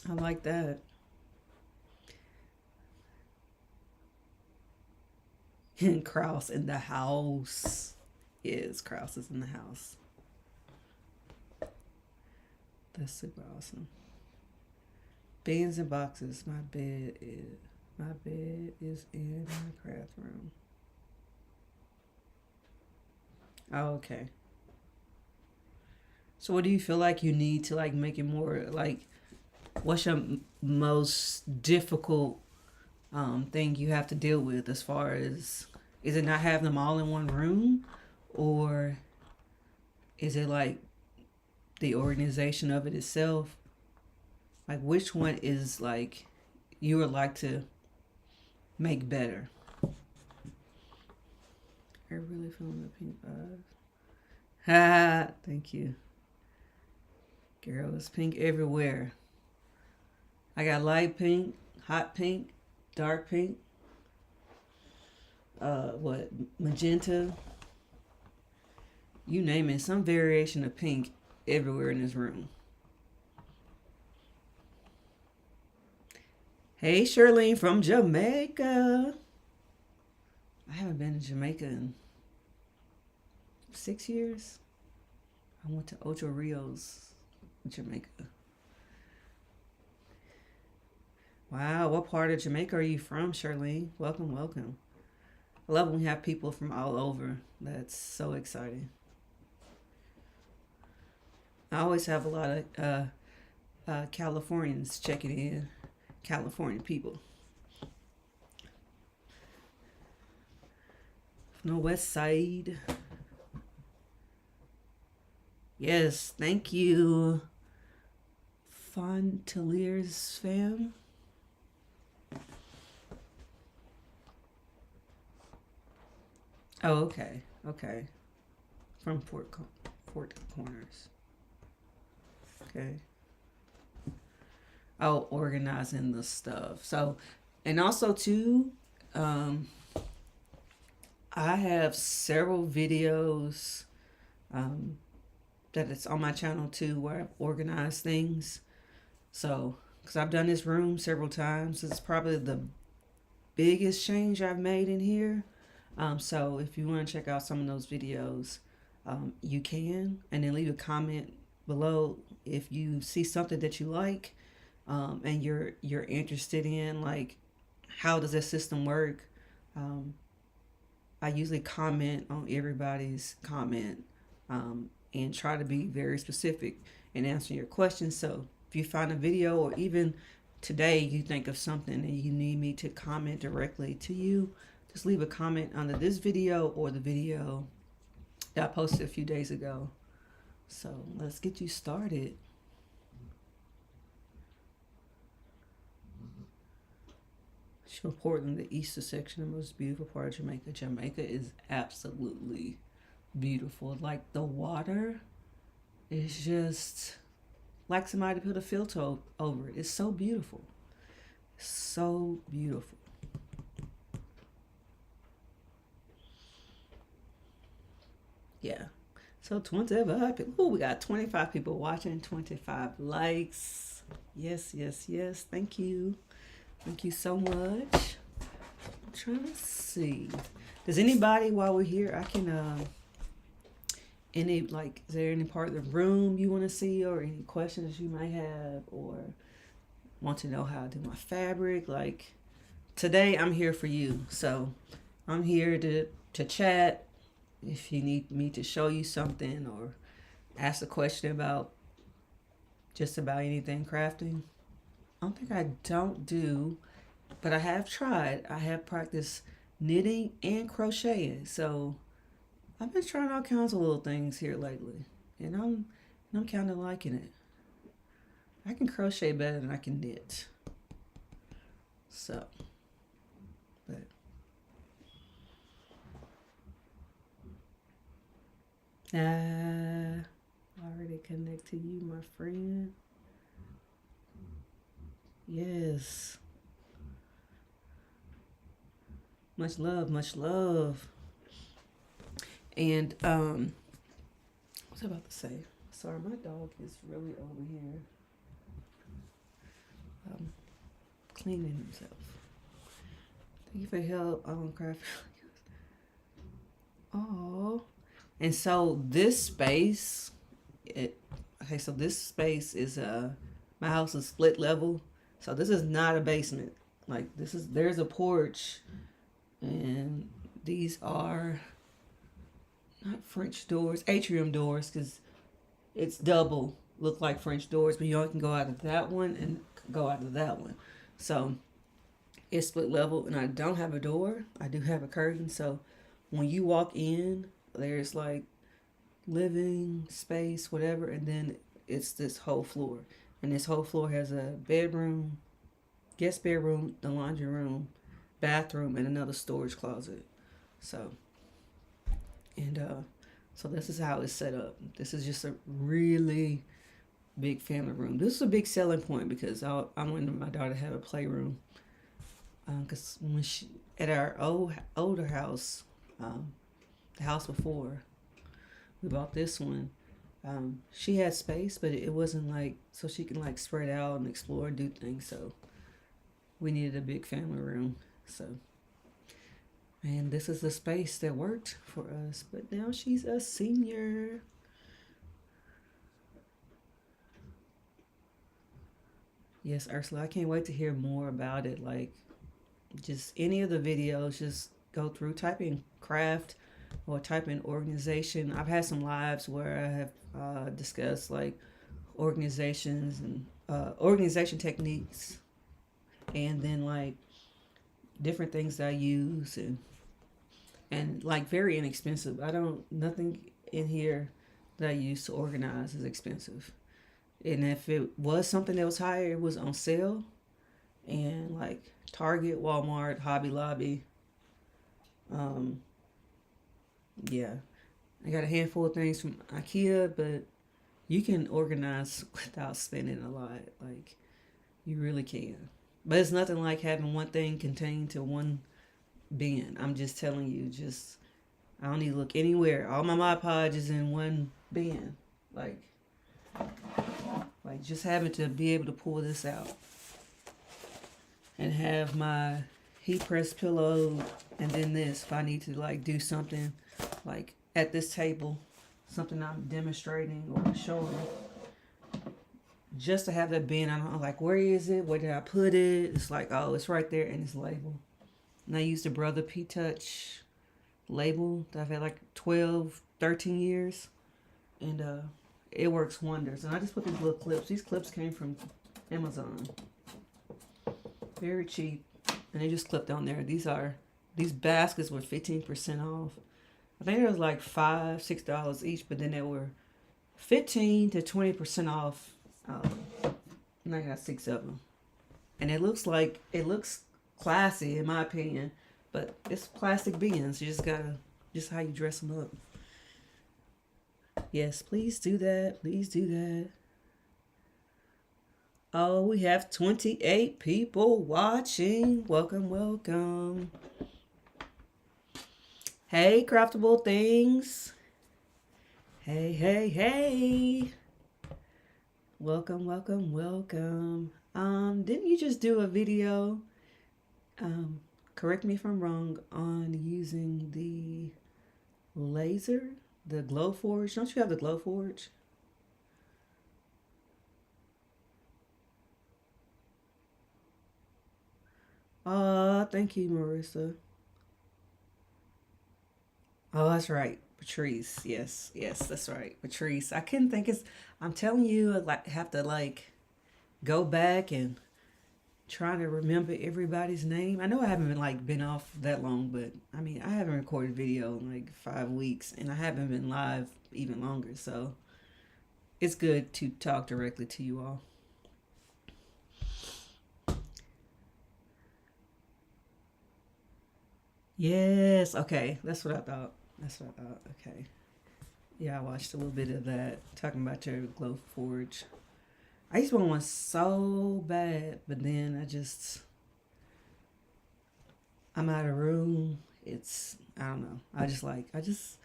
I like that. And Kraus in the house. Yes, Kraus is in the house. That's super awesome. Bins and boxes. My bed is in my craft room. Oh, okay. So what do you feel like you need to like make it more like what's your most difficult thing you have to deal with as far as is it not having them all in one room or is it like the organization of it itself? Like which one is like you would like to make better? I really feeling the pink vibes. Ha! Thank you. Girl, it's pink everywhere. I got light pink, hot pink, dark pink, magenta, you name it, some variation of pink everywhere in this room. Hey, Shirlene from Jamaica. I haven't been to Jamaica in 6 years. I went to Ocho Rios, Jamaica. Wow, what part of Jamaica are you from, Shirlene? Welcome. I love when we have people from all over. That's so exciting. I always have a lot of Californians checking in. California people. From the west side. Yes, thank you. Fonteliers fam. Oh, okay. From Fort Corners. Okay. Oh, organizing the stuff. So, and also too, I have several videos that it's on my channel too where I've organized things. So, because I've done this room several times, it's probably the biggest change I've made in here. So if you want to check out some of those videos, you can, and then leave a comment below if you see something that you like, and you're interested in like how does that system work. I usually comment on everybody's comment, and try to be very specific in answering your questions. So if you find a video, or even today you think of something and you need me to comment directly to you, just leave a comment under this video or the video that I posted a few days ago. So let's get you started. She's from Portland, the Easter section, the most beautiful part of Jamaica. Jamaica is absolutely beautiful. Like, the water is just like somebody put a filter over it. It's so beautiful. So beautiful. Yeah. So 25 people. Oh, we got 25 people watching, 25 likes. Yes, yes, yes. Thank you. Thank you so much. I'm trying to see. Does anybody, while we're here, I can is there any part of the room you want to see, or any questions you might have, or want to know how to do my fabric? Like, today I'm here for you. So I'm here to chat. If you need me to show you something or ask a question about just about anything crafting. I don't do, but I have tried. I have practiced knitting and crocheting. So I've been trying all kinds of little things here lately, and I'm kind of liking it. I can crochet better than I can knit. So, but already connect to you, my friend. Yes. Much love, much love. And what was I about to say? Sorry, my dog is really over here cleaning himself. Thank you for help. Craft. Oh. And so this space, this space is my house is split level. So this is not a basement. Like, there's a porch, and these are not French doors, atrium doors, because it's double, look like French doors, but you only can go out of that one and go out of that one. So it's split level, and I don't have a door. I do have a curtain. So when you walk in, there's like living space, whatever, and then it's this whole floor. And this whole floor has a bedroom, guest bedroom, the laundry room, bathroom, and another storage closet. So, and so this is how it's set up. This is just a really big family room. This is a big selling point because I wanted my daughter to have a playroom. Because when she at our older house, the house before we bought this one, she had space, but it wasn't like so she can like spread out and explore and do things. So we needed a big family room. So, and this is the space that worked for us. But now she's a senior. Yes, Ursula, I can't wait to hear more about it. Like, just any of the videos, just go through, type in craft or type in organization. I've had some lives where I have discussed like organizations and organization techniques, and then like different things that I use, and like very inexpensive. Nothing in here that I use to organize is expensive. And if it was something that was higher, it was on sale. And like Target, Walmart, Hobby Lobby. Yeah. I got a handful of things from IKEA, but you can organize without spending a lot. Like, you really can. But it's nothing like having one thing contained to one bin. I'm just telling you, I don't need to look anywhere. All my Mod Podge is in one bin. Like just having to be able to pull this out and have my heat press pillow, and then this if I need to like do something like at this table, something I'm demonstrating or showing, just to have that bin. I don't know, like, where is it? Where did I put it? It's like, oh, it's right there in this label. And I used the Brother P-Touch label that I've had like 12, 13 years. and it works wonders. And I just put these little clips. These clips came from Amazon, very cheap, and they just clipped on there. These baskets were 15% off. I think it was like $5-6 each, but then they were 15 to 20% off. And I got 6 of them, and it looks classy in my opinion, but it's plastic beans. You just how you dress them up. Yes, please do that. Please do that. Oh, we have 28 people watching. Welcome, welcome. Hey, craftable things. Hey, hey, hey. Welcome, welcome, welcome. Didn't you just do a video? Correct me if I'm wrong, on using the laser, the Glowforge. Don't you have the Glowforge? Thank you, Marissa. Oh, that's right. Patrice. Yes, yes, that's right. Patrice. I couldn't think I'm telling you, I have to go back and try to remember everybody's name. I know I haven't been off that long, but I mean I haven't recorded video in like 5 weeks, and I haven't been live even longer, so it's good to talk directly to you all. Yes, okay. That's what I thought. That's what I thought. Okay. Yeah, I watched a little bit of that talking about your Glow Forge. I used to want one so bad, but then I'm out of room. I don't know. I just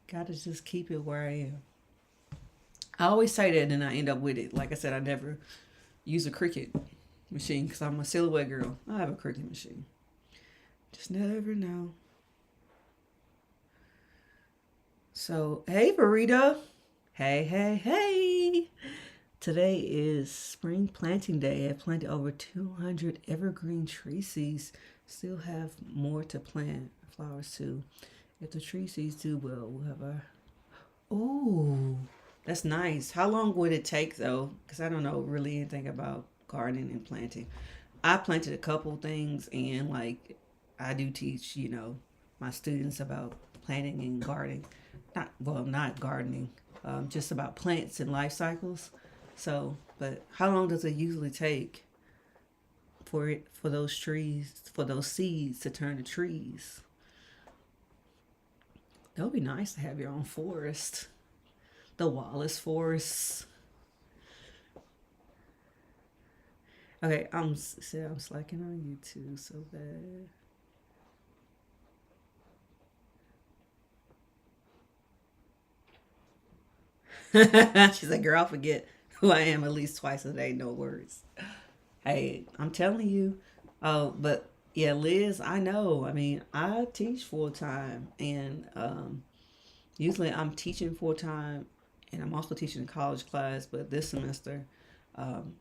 gotta just keep it where I am. I always say that and then I end up with it. Like I said, I never use a Cricut machine because I'm a silhouette girl. I have a Cricut machine. Just never know. So, hey, Burrito. Hey, hey, hey. Today is spring planting day. I planted over 200 evergreen tree seeds. Still have more to plant, flowers too. If the tree seeds do well, we'll have our... Oh, that's nice. How long would it take though? Because I don't know really anything about gardening and planting. I planted a couple things, and I do teach, my students about planting and gardening. Not gardening, just about plants and life cycles. So, but how long does it usually take for those seeds to turn to trees? That would be nice to have your own forest. The Wallace forests. Okay, I'm slacking on YouTube so bad. She's like, girl, I'll forget who I am at least twice a day. No worries. Hey, I'm telling you. Oh, but yeah, Liz, I know. I mean, I teach full time, and usually I'm teaching full time, and I'm also teaching a college class. But this semester, um,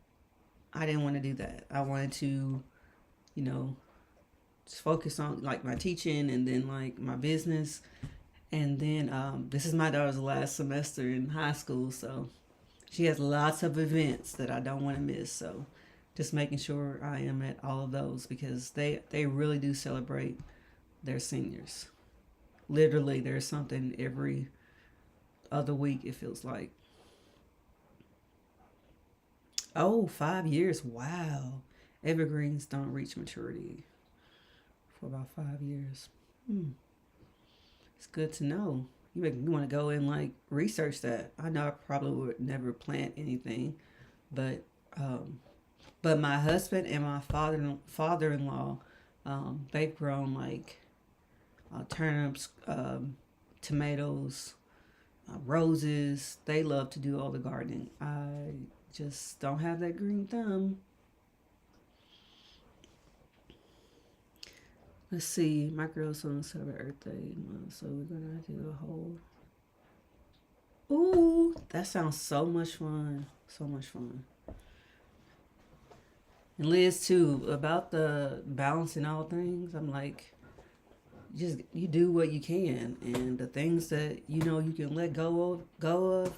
I didn't want to do that. I wanted to, you know, just focus on my teaching and then my business. And then this is my daughter's last semester in high school, so she has lots of events that I don't want to miss. So just making sure I am at all of those because they really do celebrate their seniors. Literally, there's something every other week, it feels like. Oh, 5 years. Wow. Evergreens don't reach maturity for about 5 years. Hmm. It's good to know. You want to go and research that. I know I probably would never plant anything, but but my husband and my father-in-law, they've grown turnips, tomatoes, roses. They love to do all the gardening. I just don't have that green thumb. Let's see. My girls want to celebrate Earth Day month, so we're gonna do a whole. Ooh, that sounds so much fun. So much fun. And Liz too, about the balancing all things. I'm like, just you do what you can, and the things that you can let go of,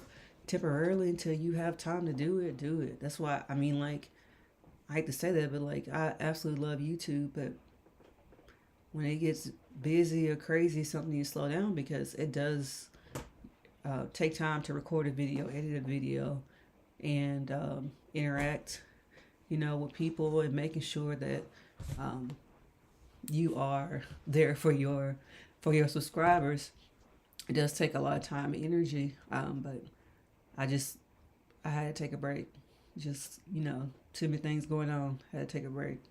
temporarily until you have time to do it, do it. That's why, I mean, like, I hate to say that, but like, I absolutely love YouTube, but when it gets busy or crazy, something you slow down because it does take time to record a video, edit a video, and interact, with people and making sure that um, you are there for your subscribers. It does take a lot of time and energy, but I just I had to take a break. Just too many things going on. Had to take a break.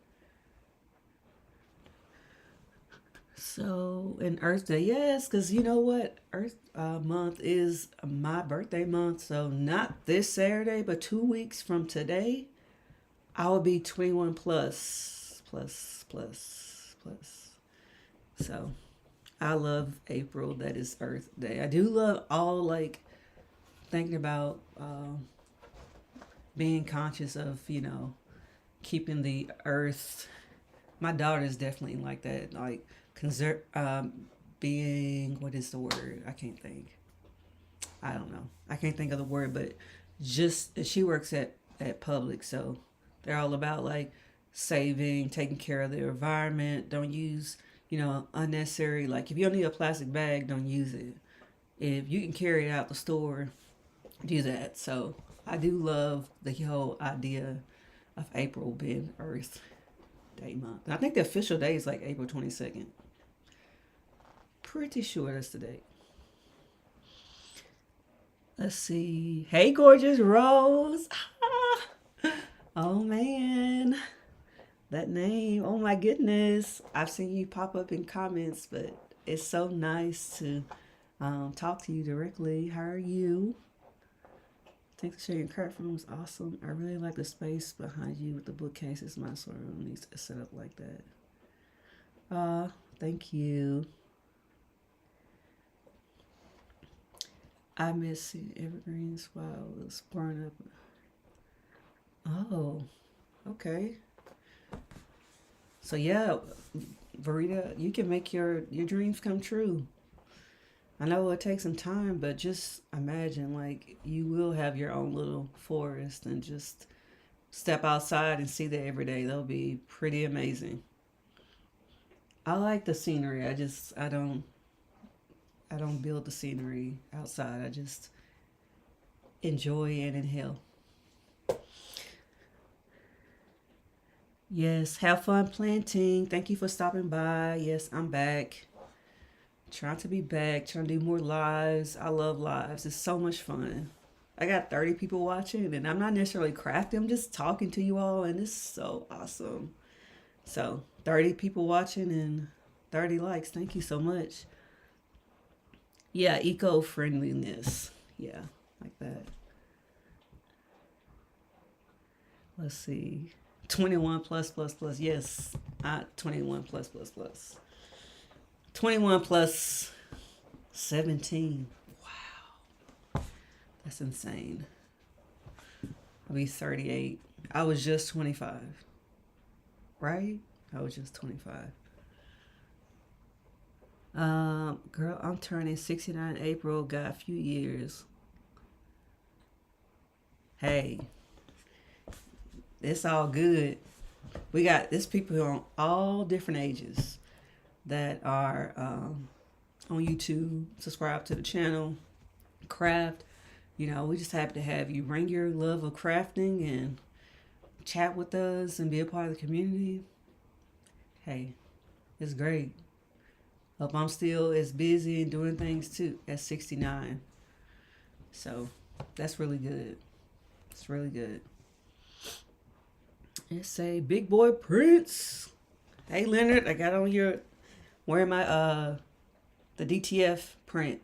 So, and Earth Day, yes, because you know what? Earth month is my birthday month. So, not this Saturday, but 2 weeks from today, I will be 21 plus, plus, plus, plus. So, I love April. That is Earth Day. I do love all like thinking about being conscious of, keeping the earth. My daughter is definitely like that. Like, conserve, being, what is the word? I can't think. I don't know. I can't think of the word, but just she works at Public, so they're all about like saving, taking care of the environment. Don't use, unnecessary. Like if you don't need a plastic bag, don't use it. If you can carry it out the store, do that. So I do love the whole idea of April being Earth Day month. And I think the official day is like April 22nd. Pretty sure that's the date. Let's see. Hey, gorgeous Rose. Oh man, that name. Oh my goodness. I've seen you pop up in comments, but it's so nice to talk to you directly. How are you? Thanks for sharing your craft room. It's awesome. I really like the space behind you with the bookcases. My sort room needs to set up like that. Thank you. I miss seeing evergreens while it was pouring up. Oh, okay. So yeah, Verita, you can make your dreams come true. I know it takes some time, but just imagine like you will have your own little forest and just step outside and see that every day. That'll be pretty amazing. I like the scenery. I don't build the scenery outside. I just enjoy and inhale. Yes, have fun planting. Thank you for stopping by. Yes, I'm back. Trying to be back, trying to do more lives. I love lives. It's so much fun. I got 30 people watching, and I'm not necessarily crafting. I'm just talking to you all, and it's so awesome. So, 30 people watching and 30 likes. Thank you so much. Yeah, eco friendliness. Yeah, like that. Let's see. 21 plus plus plus. Yes, 21 plus plus plus. 21 plus 17. Wow, that's insane. I'll be 38. I was just 25, right? I was just 25. Girl, I'm turning 69 in April. Got a few years. Hey, it's all good. We got this people on all different ages that are on YouTube. Subscribe to the channel. Craft. We just happy to have you. Bring your love of crafting and chat with us and be a part of the community. Hey, it's great. Hope I'm still as busy and doing things too at 69. So that's really good. It's really good. It's a big boy Prince. Hey Leonard, I got on your wearing my the DTF print.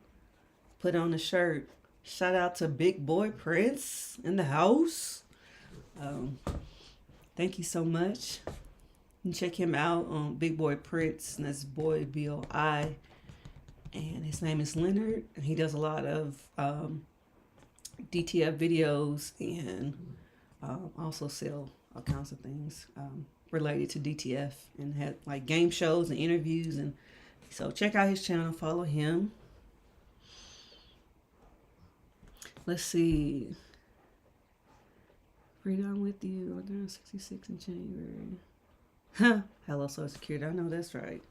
Put on the shirt. Shout out to Big Boy Prince in the house. Um, Thank you so much. You can check him out on Big Boy Prince, and that's Boy BOI. And his name is Leonard, and he does a lot of DTF videos and also sell all kinds of things related to DTF and had like game shows and interviews. And so check out his channel, follow him. Let's see. Freedom with you. Order 66 in January. Huh. Hello, Social Security. I know that's right.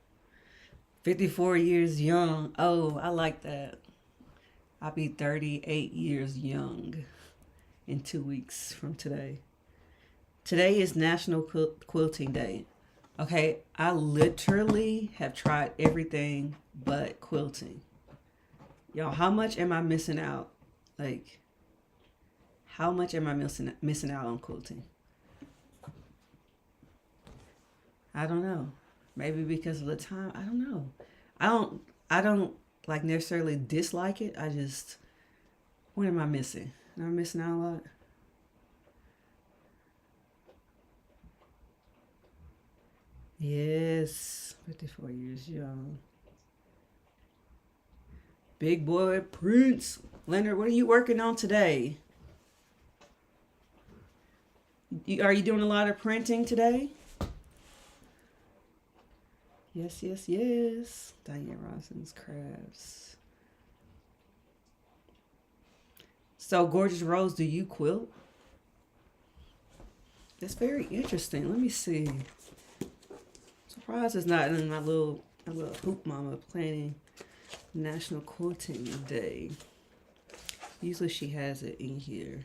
54 years young. Oh, I like that. I'll be 38 years young in 2 weeks from today. Today is National Quilting Day. Okay, I literally have tried everything but quilting. Y'all, how much am I missing out? Like, how much am I missing out on quilting? I don't know. Maybe because of the time. I don't know. I don't. I don't like necessarily dislike it. I just. What am I missing? Am I missing out a lot? Yes, 54 years young. Big boy Prince. Leonard, what are you working on today? Are you doing a lot of printing today? Yes, yes, yes. Diane Rosin's crafts. So, Gorgeous Rose, do you quilt? That's very interesting. Let me see. Surprised it's not in my little hoop mama planning National Quilting Day. Usually she has it in here.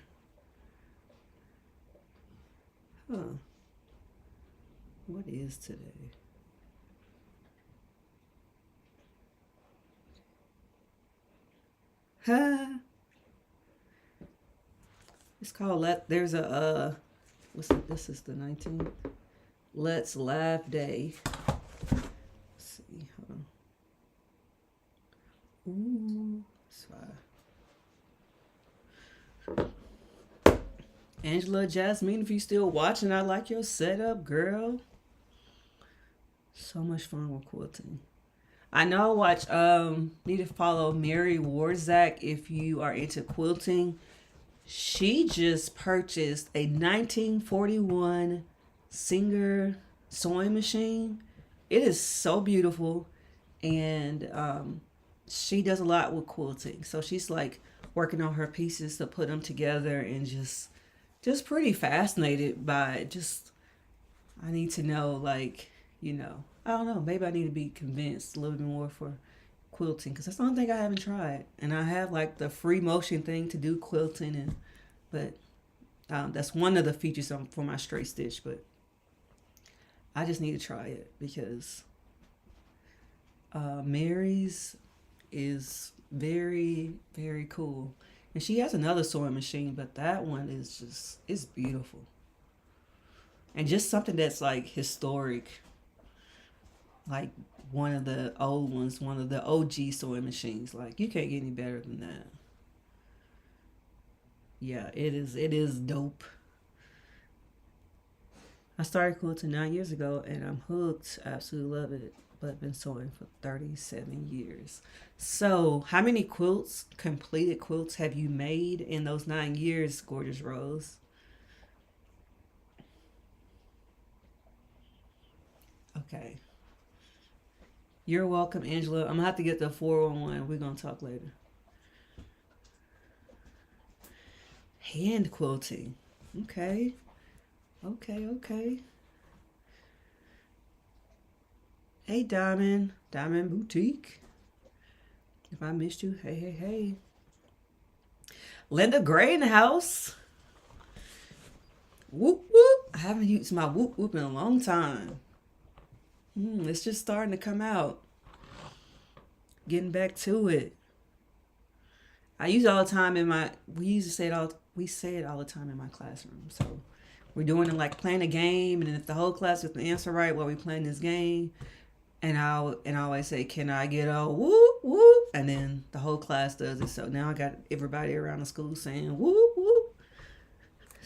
Huh. What is today? Huh. It's called there's a this is the 19th. Let's Laugh Day. Let's see. Hold on. Ooh. Angela Jasmine, if you still watching, I like your setup, girl. So much fun with quilting. I know I watch need to follow Mary Warzak if you are into quilting. She just purchased a 1941 Singer sewing machine. It is so beautiful, and she does a lot with quilting. So she's like working on her pieces to put them together, and just pretty fascinated by it. Just I need to know, like, I don't know, maybe I need to be convinced a little bit more for quilting, because that's the only thing I haven't tried. And I have like the free motion thing to do quilting, but that's one of the features for my straight stitch. But I just need to try it because Mary's is very, very cool. And she has another sewing machine, but that one is it's beautiful. And just something that's like historic, like one of the old ones, one of the OG sewing machines. Like, you can't get any better than that. Yeah, it is dope. I started quilting 9 years ago, and I'm hooked. I absolutely love it. But I've been sewing for 37 years. So, how many completed quilts, have you made in those 9 years, Gorgeous Rose? Okay. You're welcome, Angela. I'm gonna have to get the 411. We're gonna talk later. Hand quilting. Okay. Okay, okay. Hey, Diamond. Diamond Boutique. If I missed you, hey, hey, hey. Linda Gray in the house. Whoop, whoop. I haven't used my whoop, whoop in a long time. It's just starting to come out. Getting back to it. I use it all the time we used to say we say it all the time in my classroom. So we're doing it like playing a game, and if the whole class gets the answer right while we playing this game, and I always say, "Can I get a whoop whoop?" And then the whole class does it. So now I got everybody around the school saying whoop whoop.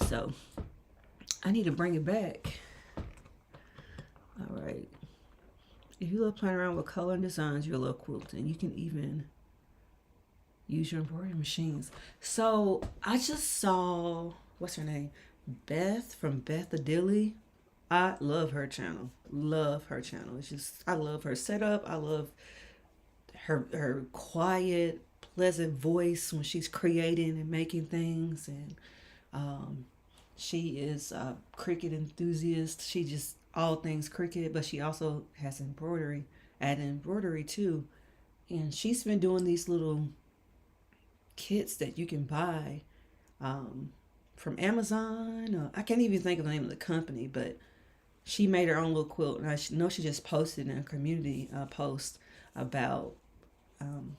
So I need to bring it back. All right. If you love playing around with color and designs, you'll love quilting. You can even use your embroidery machines. So I just saw, what's her name? Beth from Beth Adilly. I love her channel. Love her channel. It's just, I love her setup. I love her quiet, pleasant voice when she's creating and making things. And she is a Cricut enthusiast. She just all things Cricut, but she also has embroidery, add embroidery too. And she's been doing these little kits that you can buy um, from Amazon. I can't even think of the name of the company, but she made her own little quilt. And I know she just posted in a community post about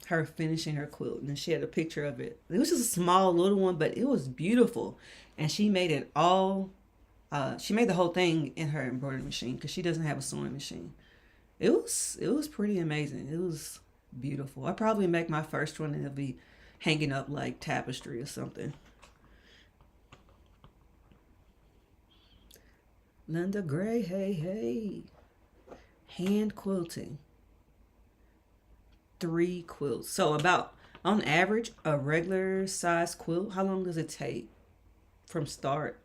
her finishing her quilt, and she had a picture of it. It was just a small little one, but it was beautiful. And she made it all. She made the whole thing in her embroidery machine because she doesn't have a sewing machine. It was pretty amazing. It was beautiful. I probably make my first one and it'll be hanging up like tapestry or something. Linda Gray, hey, hey. Hand quilting. 3 quilts. So about on average, a regular size quilt, how long does it take from start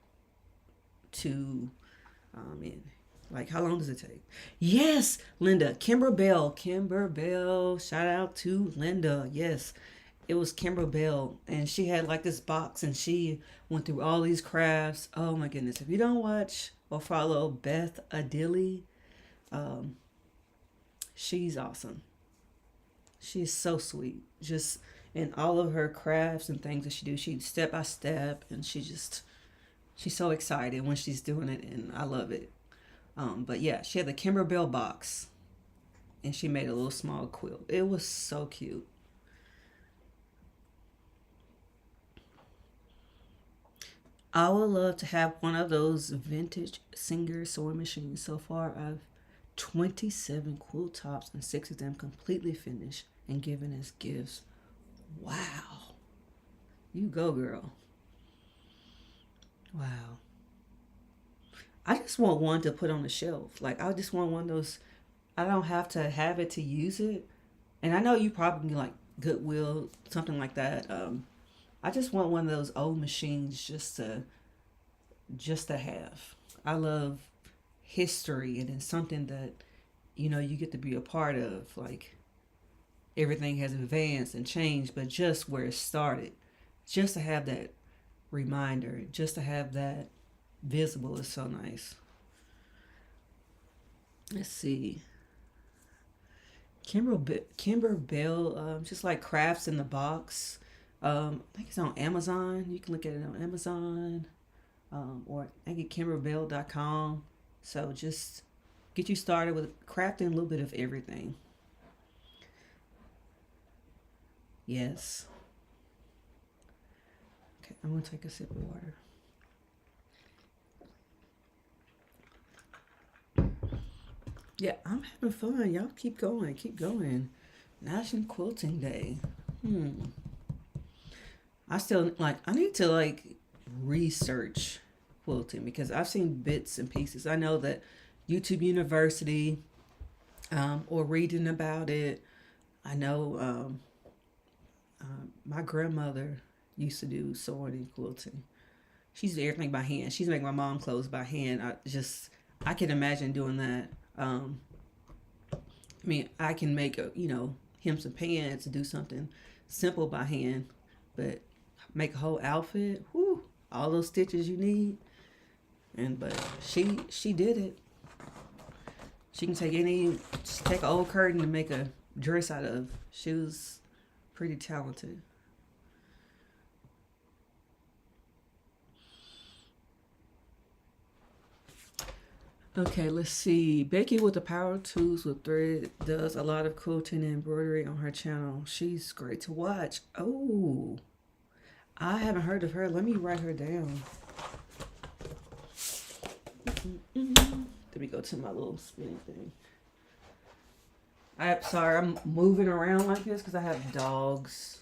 to in? Like, how long does it take? Yes, Linda. Kimber Bell. Kimber Bell. Shout out to Linda. Yes, it was Kimber Bell. And she had like this box and she went through all these crafts. Oh my goodness. If you don't watch or follow Beth Adili, she's awesome. She's so sweet. Just in all of her crafts and things that she do, she's step by step, and she's so excited when she's doing it, and I love it. But yeah, she had the Kimber Bell box, and she made a little small quilt. It was so cute. I would love to have one of those vintage Singer sewing machines. So far, I've 27 quilt tops and 6 of them completely finished and given as gifts. Wow. You go, girl. Wow. I just want one to put on the shelf. Like, I just want one of those. I don't have to have it to use it. And I know you probably like Goodwill, something like that. I just want one of those old machines just to have. I love history, and it's something that you get to be a part of. Like, everything has advanced and changed, but just where it started, just to have that reminder, just to have that visible is so nice. Let's see. Kimber Bell, just like crafts in the box. I think it's on Amazon. You can look at it on Amazon, or I think at kimberbell.com. So just get you started with crafting a little bit of everything. Yes. Okay, I'm gonna take a sip of water. Yeah, I'm having fun. Y'all keep going, keep going. National Quilting Day. I still I need to research quilting because I've seen bits and pieces. I know that YouTube University, or reading about it. I know my grandmother used to do sewing and quilting. She's did everything by hand. She's making my mom clothes by hand. I can imagine doing that. I mean, I can make hems and pants and do something simple by hand, but make a whole outfit. Whoo, all those stitches you need. But she did it. She can take take an old curtain and make a dress out of. She was pretty talented. Okay, let's see. Becky with the Power Tools with Thread does a lot of quilting and embroidery on her channel. She's great to watch. Oh, I haven't heard of her. Let me write her down. Let me go to my little spinning thing. Sorry, I'm moving around like this because I have dogs.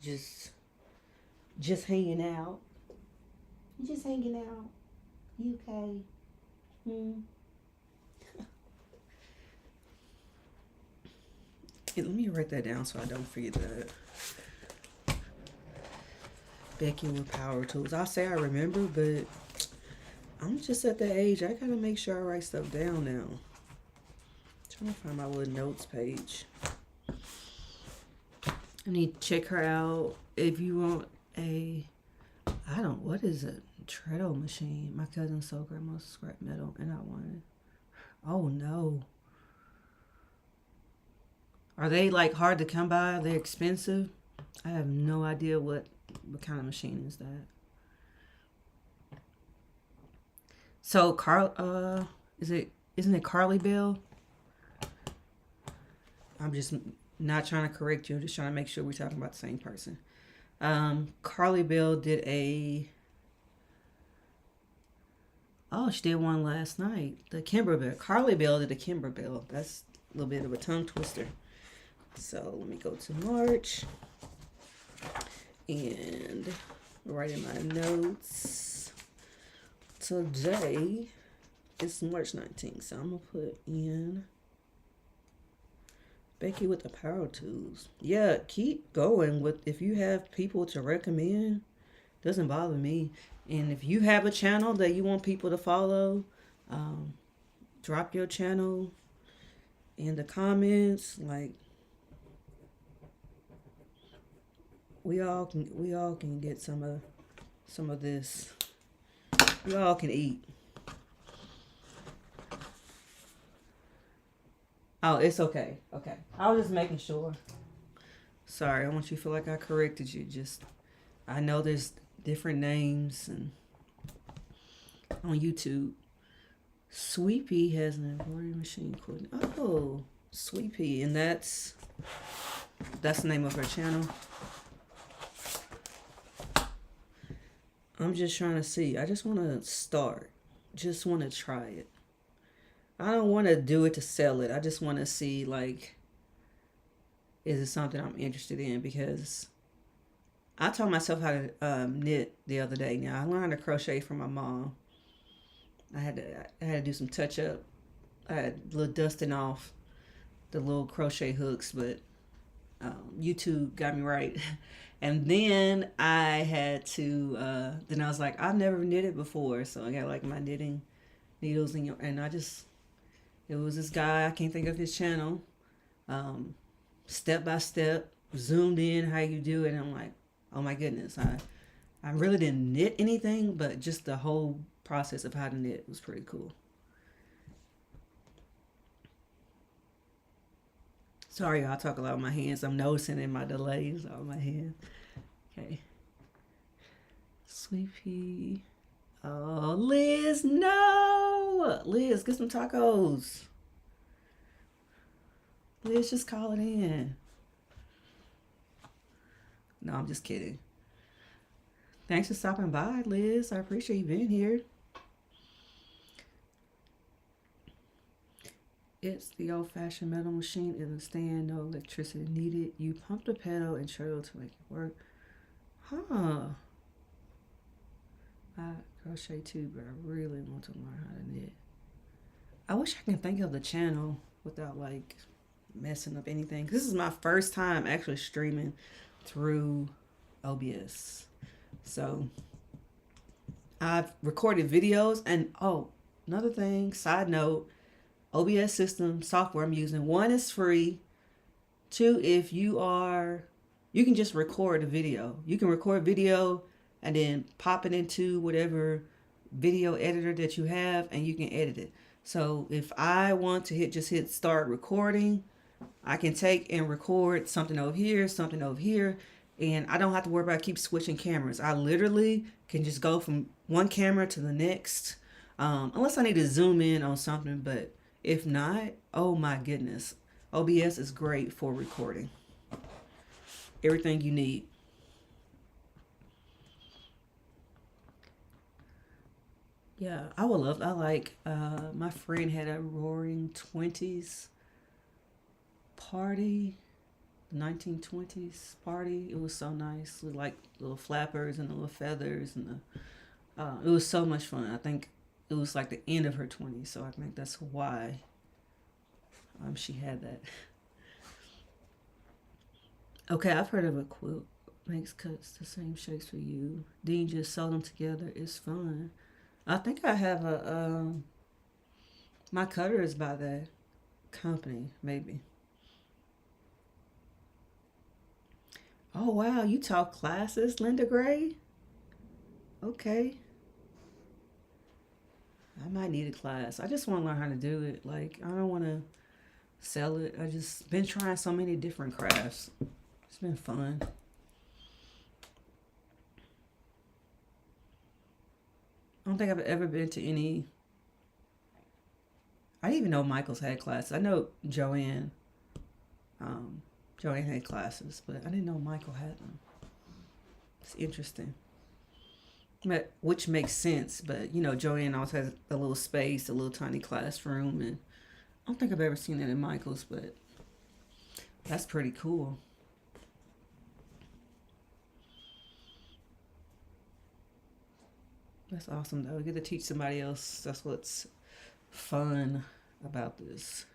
Just hanging out. Just hanging out. You okay? Let me write that down so I don't forget that. Becky with Power Tools. I'll say I remember, but I'm just at that age. I gotta make sure I write stuff down now. I'm trying to find my little notes page. I need to check her out. If you want a, what is it? Treadle machine. My cousin sold grandma's scrap metal and I wanted. Oh no. Are they like hard to come by? They're expensive. I have no idea what kind of machine is that. So isn't it Carly Bell? I'm just not trying to correct you. I'm just trying to make sure we're talking about the same person. Carly Bell did a. Oh, she did one last night. The Kimber Bell. Carly Bell did a Kimber Bell. That's a little bit of a tongue twister. So let me go to March and write in my notes. Today is March 19th, so I'm gonna put in Becky with the power tools. Yeah, keep going with if you have people to recommend. Doesn't bother me. And if you have a channel that you want people to follow, drop your channel in the comments. Like we all can get some of this. We all can eat. Oh, it's okay. Okay. I was just making sure. Sorry, I want you to feel like I corrected you. I know there's different names and on YouTube. Sweepy has an embroidery machine called. Oh, Sweepy, and that's the name of her channel. I'm just trying to see. I just want to start. Just want to try it. I don't want to do it to sell it. I just want to see, like, is it something I'm interested in? Because I taught myself how to knit the other day. Now, I learned to crochet from my mom. I had to do some touch up. I had a little dusting off the little crochet hooks, but YouTube got me right. And then I had to, then I was like, I've never knitted before. So I got like my knitting needles and it was this guy, I can't think of his channel, step by step, zoomed in how you do it. And I'm like, oh my goodness, I really didn't knit anything, but just the whole process of how to knit was pretty cool. Sorry, I talk a lot with my hands. I'm noticing in my delays on my hands. Okay. Sweet. Oh, Liz, no! Liz, get some tacos. Liz, just call it in. No, I'm just kidding. Thanks for stopping by, Liz. I appreciate you being here. It's the old-fashioned metal machine in the stand, no electricity needed. You pump the pedal and treadle to make it work. Huh. I crochet too, but I really want to learn how to knit. I wish I can think of the channel without like messing up anything. This is my first time actually streaming through OBS. So I've recorded videos and another thing, side note, OBS system software I'm using. One is free. Two, if you can just record a video. You can record video and then pop it into whatever video editor that you have and you can edit it. So if I want to hit start recording, I can take and record something over here, and I don't have to worry about keep switching cameras. I literally can just go from one camera to the next, unless I need to zoom in on something, but if not, oh my goodness, OBS is great for recording. Everything you need. Yeah, I like, my friend had a Roaring 20s party, 1920s party. It was so nice with like little flappers and the little feathers and it was so much fun. I think it was like the end of her 20s, so I think that's why she had that. Okay, I've heard of a quilt. Makes cuts the same shapes for you. Then you just sew them together. It's fun. I think I have my cutter is by that company, maybe. Oh, wow. You taught classes, Linda Gray? Okay. I might need a class. I just want to learn how to do it. Like, I don't want to sell it. I just been trying so many different crafts. It's been fun. I don't think I've ever been to any. I didn't even know Michael's had classes. I know Joanne. Um, Joanne had classes, but I didn't know Michael had them. It's interesting. But, which makes sense, but Joanne also has a little space, a little tiny classroom, and I don't think I've ever seen that in Michael's, but that's pretty cool. That's awesome though. We get to teach somebody else. That's what's fun about this.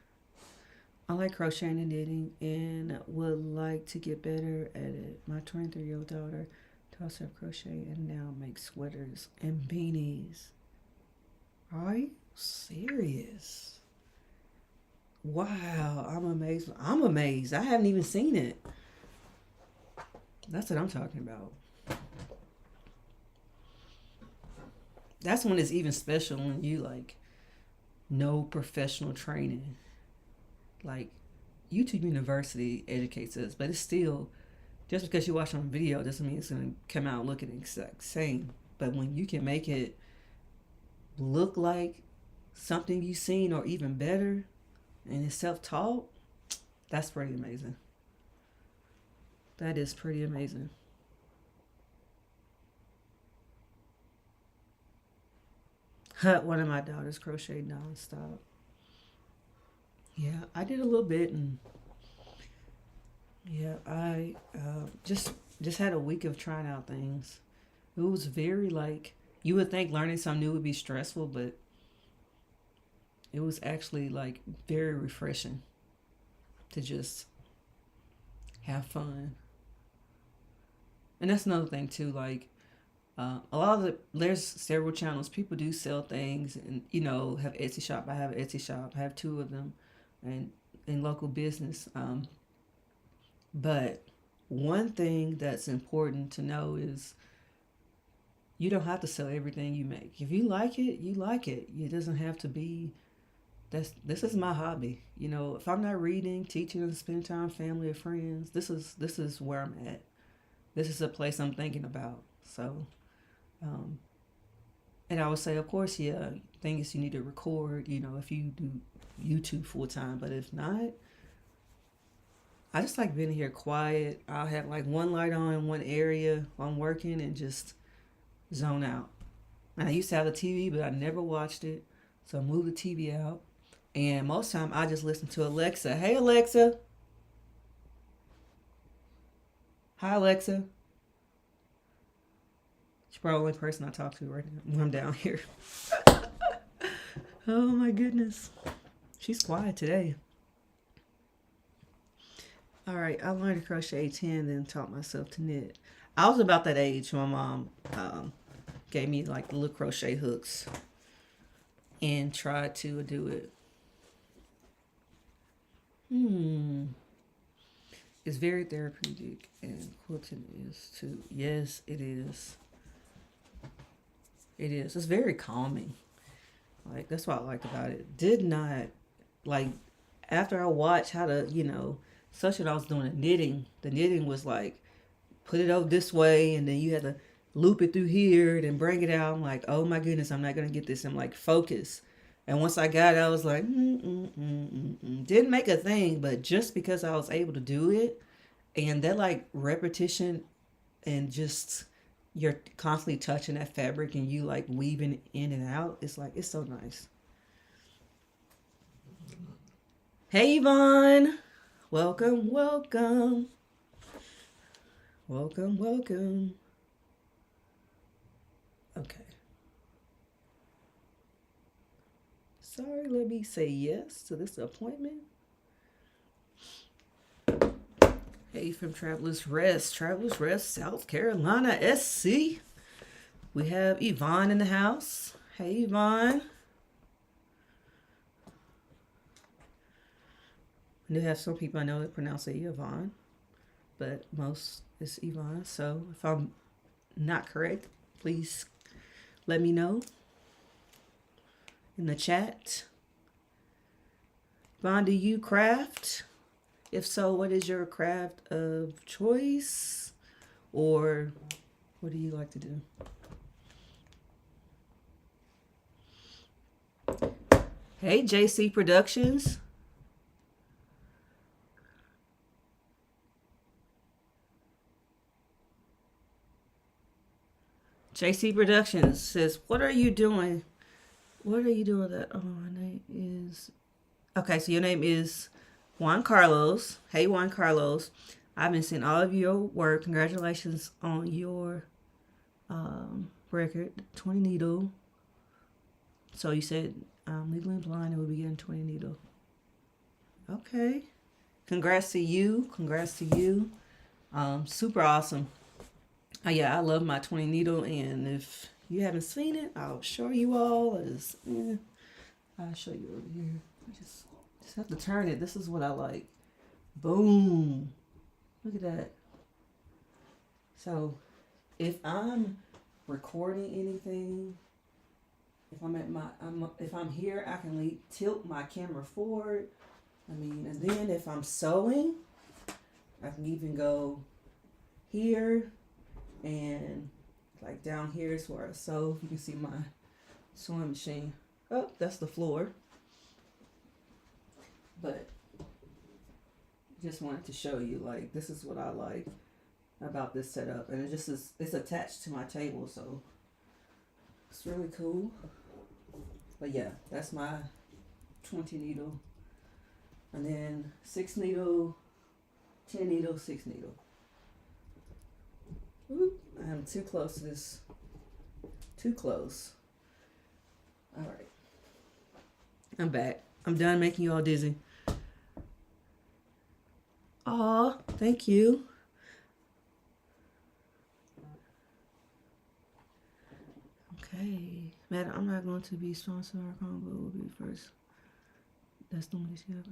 I like crocheting and knitting and would like to get better at it. My 23-year-old daughter taught herself crochet and now makes sweaters and beanies. Are you serious? Wow, I'm amazed. I'm amazed. I haven't even seen it. That's what I'm talking about. That's when it's even special when you like no professional training. Like YouTube University educates us, but it's still just because you watch on video doesn't mean it's gonna come out looking the exact same. But when you can make it look like something you've seen or even better and it's self-taught, that's pretty amazing. That is pretty amazing. One of my daughters crocheted nonstop. Yeah, I did a little bit, and yeah, I just had a week of trying out things. It was very like you would think learning something new would be stressful, but it was actually like very refreshing to just have fun. And that's another thing too. Like a lot of there's several channels. People do sell things, and have Etsy shop. I have an Etsy shop. I have two of them, and in local business. But one thing that's important to know is you don't have to sell everything you make. If you like it, you like it. It doesn't have to be. This is my hobby. If I'm not reading, teaching, and spending time with family or friends, this is where I'm at. This is a place I'm thinking about. So, um, and I would say, of course, yeah, things you need to record. If you do YouTube full time, but if not, I just like being here quiet. I'll have like one light on in one area while I'm working and just zone out. And I used to have a TV, but I never watched it. So I moved the TV out. And most time I just listen to Alexa. Hey Alexa. Hi Alexa. She's probably the only person I talk to right now when I'm down here. Oh my goodness. She's quiet today. All right, I learned to crochet 10, then taught myself to knit. I was about that age. My mom gave me like the little crochet hooks and tried to do it. It's very therapeutic, and quilting is too. Yes, it is. It is. It's very calming. Like that's what I liked about it. Did not like after I watched how to, such that I was doing the knitting. The knitting was like put it over this way, and then you had to loop it through here, and then bring it out. I'm like, oh my goodness, I'm not gonna get this. I'm like, focus. And once I got it, I was like, didn't make a thing, but just because I was able to do it, and that like repetition, and just you're constantly touching that fabric, and you like weaving in and out. It's like it's so nice. Hey Yvonne, welcome, welcome, welcome, welcome. Okay. Sorry, let me say yes to this appointment. Hey, from Travelers Rest, South Carolina, SC. We have Yvonne in the house. Hey, Yvonne. I do have some people I know that pronounce it Yvonne, but most It's Yvonne. So if I'm not correct, please let me know in the chat. Yvonne, do you craft? If so, what is your craft of choice? Or what do you like to do? Hey, JC Productions. JC Productions says, what are you doing? What are you doing that? Oh, my name is... Okay, so your name is Juan Carlos. Hey, Juan Carlos. I've been seeing all of your work. Congratulations on your record, 20 needle. So you said legally blind and we'll be getting 20 needle. Okay. Congrats to you. Congrats to you. Super awesome. Yeah, I love my 20 needle, and if you haven't seen it, I'll show you all. I'll show you over here. I just have to turn it. This is what I like. Boom. Look at that. So if I'm recording anything, if I'm here, I can tilt my camera forward. And then if I'm sewing, I can even go here, and like down here is where I sew. You can see my sewing machine. Oh, that's the floor. But just wanted to show you, like, this is what I like about this setup. And it's attached to my table, so it's really cool. But yeah, that's my 20 needle. And then 6 needle, 10 needle, 6 needle. Oop, I'm too close to this. Too close. All right. I'm back. I'm done making you all dizzy. Aw, thank you. Okay. Madam, I'm not going to be sponsored. Our combo will be first. That's the one you have.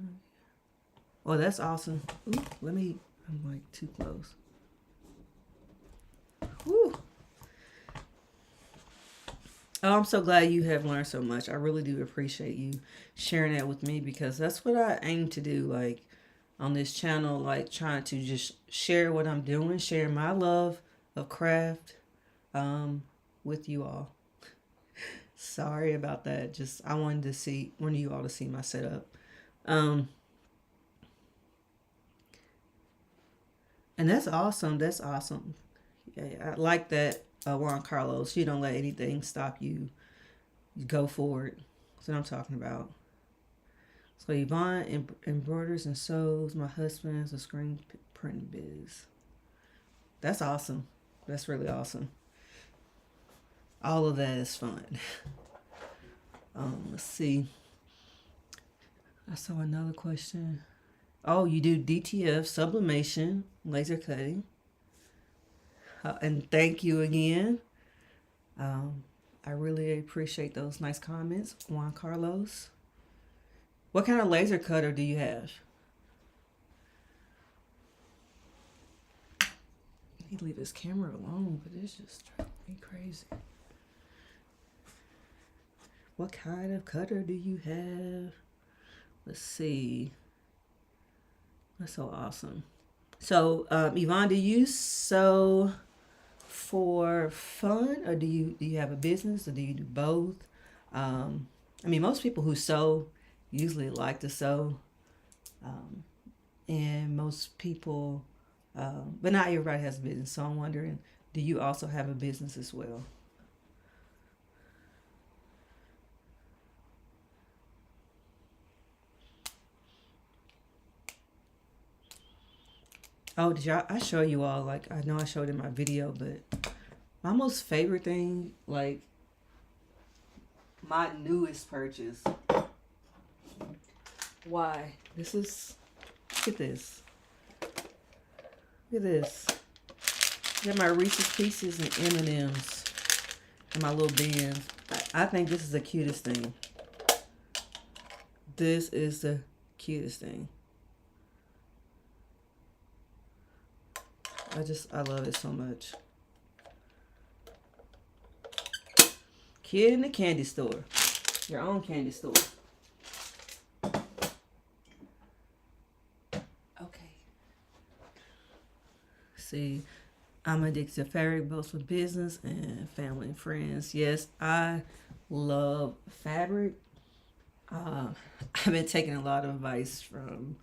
Oh, that's awesome. Ooh, I'm like too close. Whew. Oh, I'm so glad you have learned so much. I really do appreciate you sharing that with me, because that's what I aim to do, like, on this channel, like trying to just share what I'm doing, share my love of craft with you all. Sorry about that. Just I wanted you all to see my setup. And that's awesome. That's awesome. Yeah, I like that, Juan Carlos. You don't let anything stop you. You go forward. That's what I'm talking about. So Yvonne embroiders and sews. My husband is a screen printing biz. That's awesome. That's really awesome. All of that is fun. Let's see. I saw another question. Oh, you do DTF, sublimation, laser cutting. And thank you again. I really appreciate those nice comments, Juan Carlos. What kind of laser cutter do you have? You need to leave this camera alone, but it's just driving me crazy. What kind of cutter do you have? Let's see. That's so awesome. So, Yvonne, do you sew for fun, or do you have a business, or do you do both? Most people who sew usually like to sew, and most people, but not everybody has a business. So I'm wondering, do you also have a business as well? Oh, I show you all, like, I know I showed in my video, but my most favorite thing, like, my newest purchase. Why? Look at this. Look at this. Got my Reese's Pieces and M&M's and my little bins. I think this is the cutest thing. This is the cutest thing. I love it so much. Kid in the candy store. Your own candy store. Okay. See, I'm addicted to fabric both for business and family and friends. Yes, I love fabric. I've been taking a lot of advice from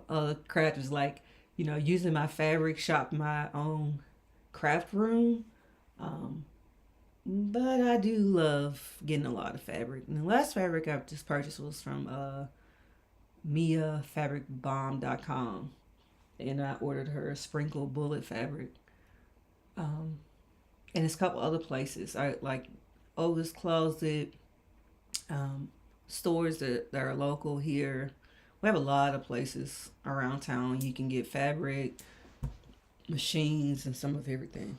other crafters, like, using my fabric, shop my own craft room. Um, but I do love getting a lot of fabric. And the last fabric I just purchased was from MiaFabricBomb.com. And I ordered her sprinkle bullet fabric. Um, and it's a couple other places. I like Otis Closet, um, stores that are local here. We have a lot of places around town you can get fabric, machines, and some of everything.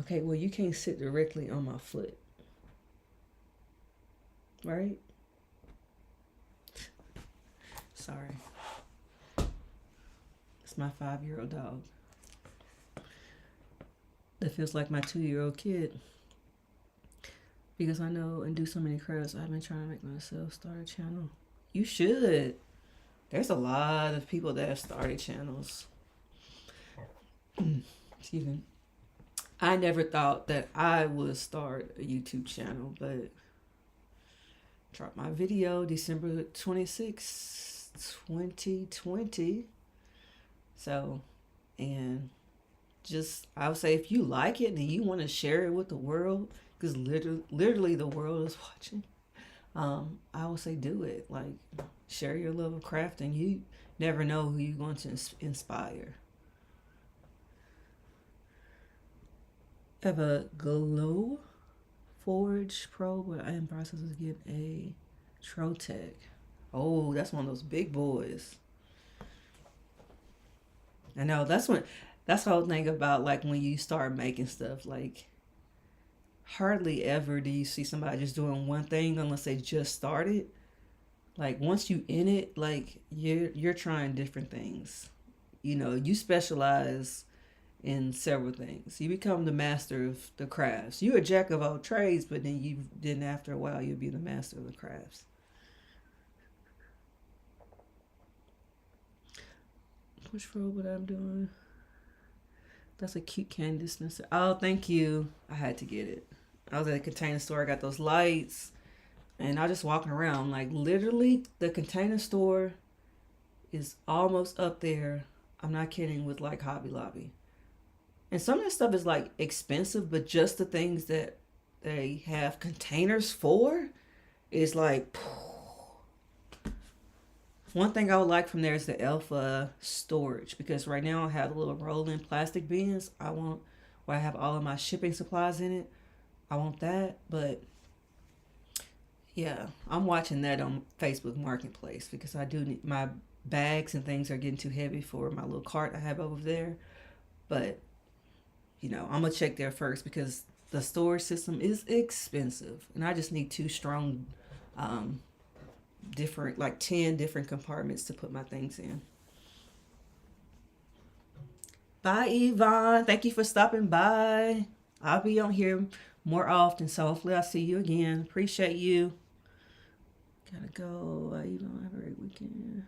Okay, well, you can't sit directly on my foot, right? Sorry. It's my 5-year-old dog. That feels like my 2-year-old kid. Because I know and do so many crafts, I've been trying to make myself start a channel. You should. There's a lot of people that have started channels. Excuse me. I never thought that I would start a YouTube channel, but dropped my video December 26, 2020. So, and just, I would say if you like it and you want to share it with the world, because literally the world is watching, I would say do it. Like, share your love of crafting. You never know who you're going to inspire. I have a Glow Forge Pro, but I am process of getting a Trotec. Oh, that's one of those big boys. I know that's the whole thing about, like, when you start making stuff, like, hardly ever do you see somebody just doing one thing unless they just started. Like, once you in it, like, you're trying different things. You specialize in several things. You become the master of the crafts. You're a jack of all trades, but then after a while you'll be the master of the crafts. Which robot I'm doing? That's a cute candy dispenser. Oh, thank you. I had to get it. I was at a container store. I got those lights, and I was just walking around. Like, literally, the container store is almost up there. I'm not kidding, with like Hobby Lobby. And some of this stuff is like expensive, but just the things that they have containers for is like. One thing I would like from there is the Alpha storage, because right now I have little rolling plastic bins. Where I have all of my shipping supplies in it. I want that, but yeah, I'm watching that on Facebook Marketplace, because I do need, my bags and things are getting too heavy for my little cart I have over there. But I'm gonna check there first, because the storage system is expensive, and I just need two strong, different, like 10 different compartments to put my things in. Bye, Yvonne. Thank you for stopping by. I'll be on here more often, so hopefully I'll see you again. Appreciate you. Gotta go. You don't have a great weekend.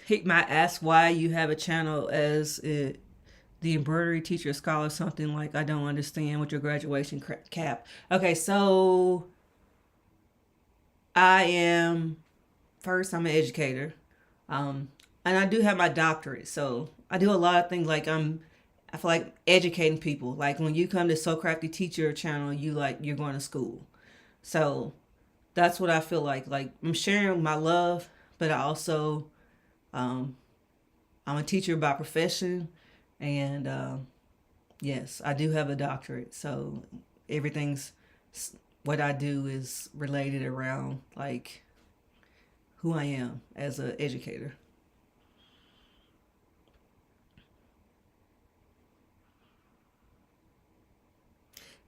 He might ask why you have a channel as the embroidery teacher scholar, something like, I don't understand with your graduation cap. Okay, so I'm an educator. And I do have my doctorate, so I do a lot of things. Like, I feel like educating people. Like, when you come to Sew Crafty Teacher channel, you're going to school. So that's what I feel like. Like, I'm sharing my love, but I also, I'm a teacher by profession, and yes, I do have a doctorate. So everything's what I do is related around, like, who I am as an educator.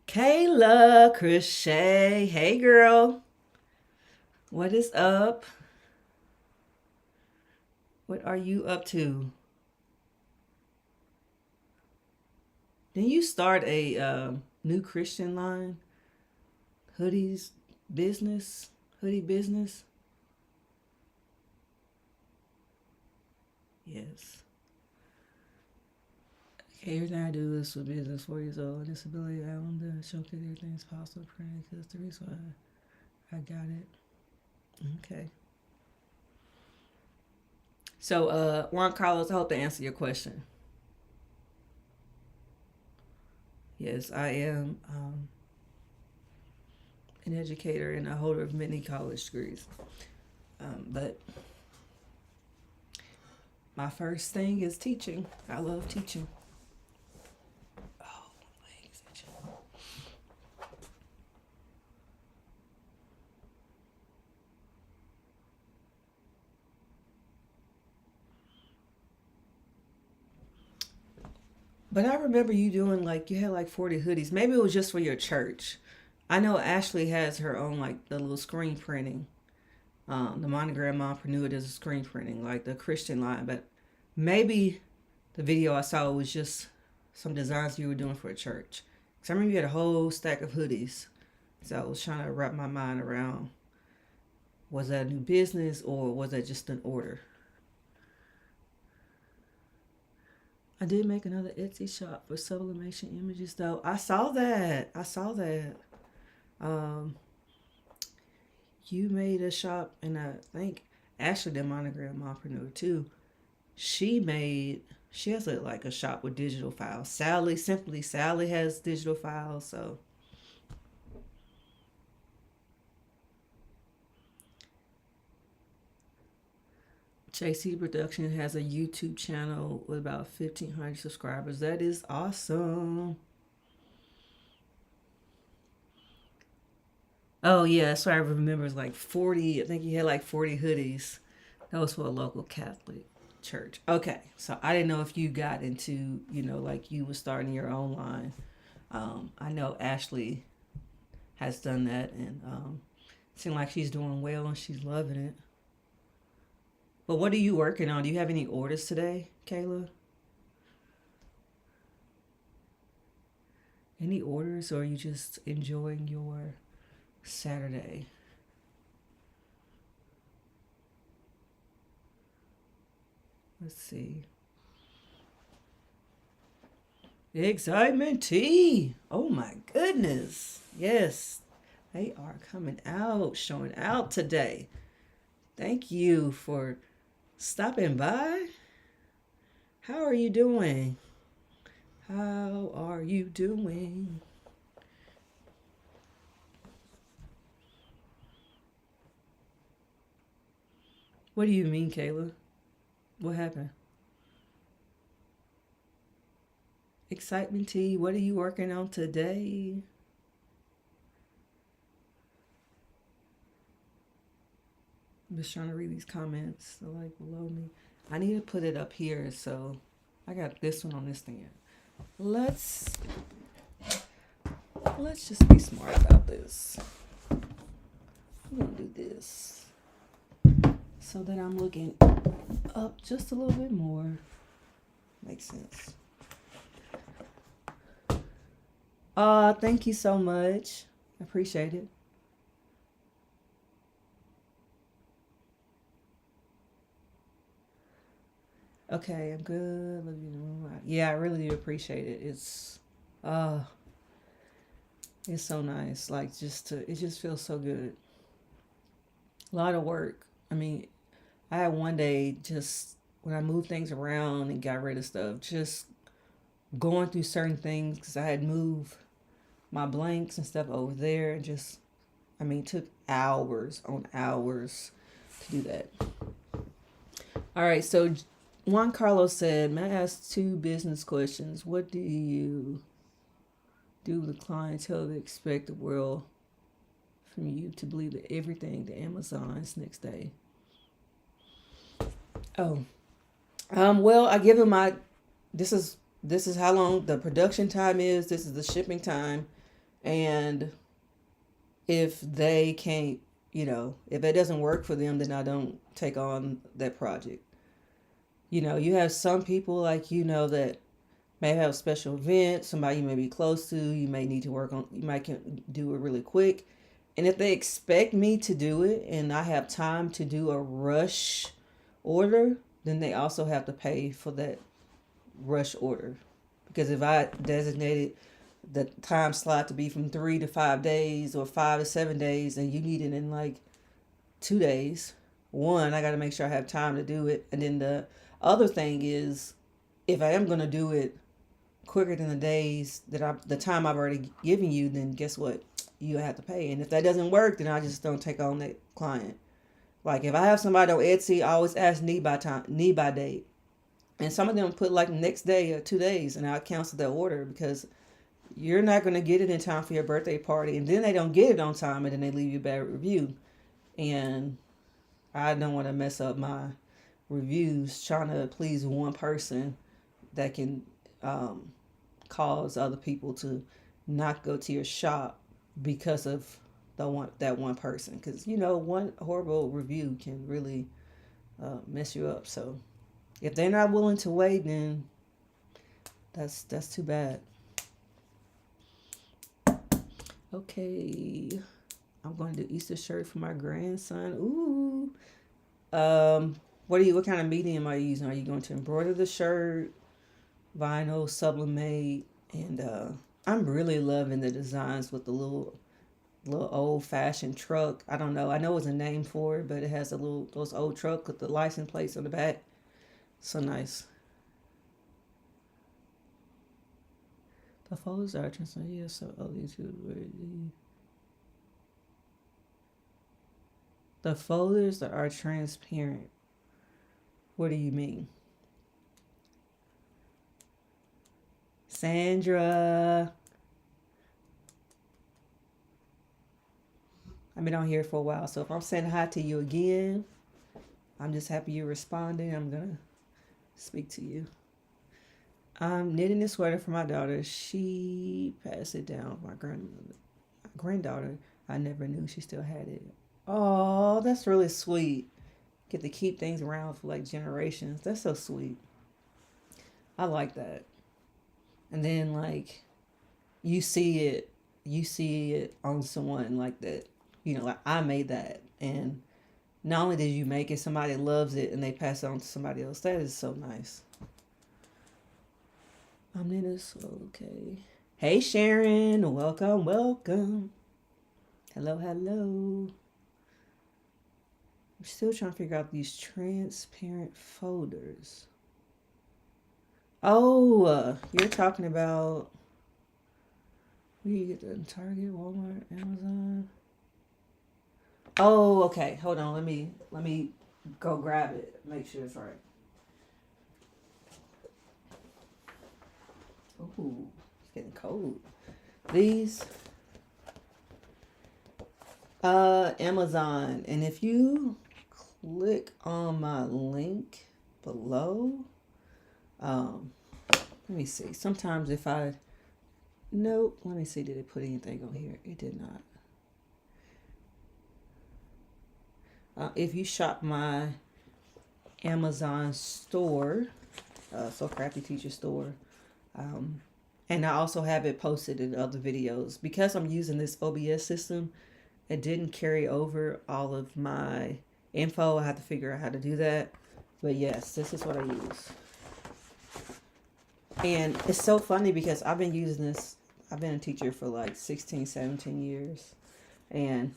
Kayla Crochet, hey girl. What is up? What are you up to? Didn't you start a new Christian line? Hoodies business? Hoodie business? Yes. Okay, everything I do is for business. 4 years old. Disability. I want to showcase everything is possible. Printing because the reason why I got it. Okay. So, Juan Carlos, I hope to answer your question. Yes, I am an educator and a holder of many college degrees. But my first thing is teaching. I love teaching. Oh, legs itching. But I remember you doing like you had like 40 hoodies. Maybe it was just for your church. I know Ashley has her own like the little screen printing. The Monogram Mompreneur does a screen printing, like the Christian line. But maybe the video I saw was just some designs you were doing for a church. Because I remember you had a whole stack of hoodies. So I was trying to wrap my mind around, was that a new business or was that just an order? I did make another Etsy shop for sublimation images though. I saw that. I saw that. Um, you made a shop, and I think Ashley did Monogram Mompreneur too. She has like a shop with digital files. Simply Sally has digital files. So JC Production has a YouTube channel with about 1,500 subscribers. That is awesome. Oh yeah, that's what I remember. It's like 40. I think you had like 40 hoodies. That was for a local Catholic church. Okay, so I didn't know if you got into, like you was starting your own line. I know Ashley has done that, and seems like she's doing well and she's loving it. But what are you working on? Do you have any orders today, Kayla? Any orders, or are you just enjoying your Saturday? Let's see. Excitement tea. Oh my goodness. Yes, they are coming out, showing out today. Thank you for stopping by. How are you doing? How are you doing? What do you mean, Kayla? What happened? Excitement tea. What are you working on today? I'm just trying to read these comments. So like below me. I need to put it up here, so I got this one on this thing. Let's just be smart about this. I'm gonna do this so that I'm looking up just a little bit more. Makes sense. Thank you so much. I appreciate it. Okay, I'm good. Yeah, I really do appreciate it. Uh it's so nice. Like it just feels so good. A lot of work. I mean, I had one day just when I moved things around and got rid of stuff, just going through certain things because I had moved my blanks and stuff over there and just, I mean, took hours on hours to do that. All right, so Juan Carlos said, may I ask two business questions? What do you do with clientele that expect the world from you to believe that everything the Amazon's next day? Oh, well, I give them this is this is how long the production time is. This is the shipping time, and if they can't, if it doesn't work for them, then I don't take on that project. You have some people like, that may have a special event, somebody you may be close to, you may need to work on, you might can do it really quick. And if they expect me to do it and I have time to do a rush order, then they also have to pay for that rush order. Because if I designated the time slot to be from 3 to 5 days or 5 to 7 days and you need it in like 2 days, one, I got to make sure I have time to do it. And then the other thing is, if I am going to do it quicker than the time I've already given you, then guess what? You have to pay. And if that doesn't work, then I just don't take on that client. Like if I have somebody on Etsy, I always ask need by date. And some of them put like next day or 2 days, and I cancel that order because you're not going to get it in time for your birthday party. And then they don't get it on time, and then they leave you a bad review. And I don't want to mess up my reviews trying to please one person that can cause other people to not go to your shop because of that one person. Because one horrible review can really mess you up. So if they're not willing to wait, then that's too bad. Okay, I'm going to do Easter shirt for my grandson. Ooh. What kind of medium are you using? Are you going to embroider the shirt, vinyl, sublimate? And I'm really loving the designs with the little old-fashioned truck. I don't know. I know it's a name for it, but it has those old truck with the license plates on the back. So nice. The folders are transparent. Yes, so the folders are transparent. What do you mean? Sandra. I've been on here for a while, so if I'm saying hi to you again, I'm just happy you're responding. I'm going to speak to you. I'm knitting this sweater for my daughter. She passed it down. My granddaughter, I never knew she still had it. Oh, that's really sweet. Get to keep things around for like generations. That's so sweet. I like that. And then like you see it on someone like that. Like I made that, and not only did you make it, somebody loves it and they pass it on to somebody else. That is so nice. I'm in this. Okay. Hey Sharon, welcome. Hello. I'm still trying to figure out these transparent folders. Oh, you're talking about where you get the Target, Walmart, Amazon. Oh, okay. Hold on. Let me go grab it. Make sure it's right. Ooh, it's getting cold. These Amazon, and if you click on my link below, let me see. Sometimes if nope, let me see, did it put anything on here? It did not. If you shop my Amazon store, Sew Crafty Teacher store, and I also have it posted in other videos. Because I'm using this OBS system, it didn't carry over all of my info. I had to figure out how to do that. But yes, this is what I use. And it's so funny because I've been using this. I've been a teacher for like 16, 17 years. And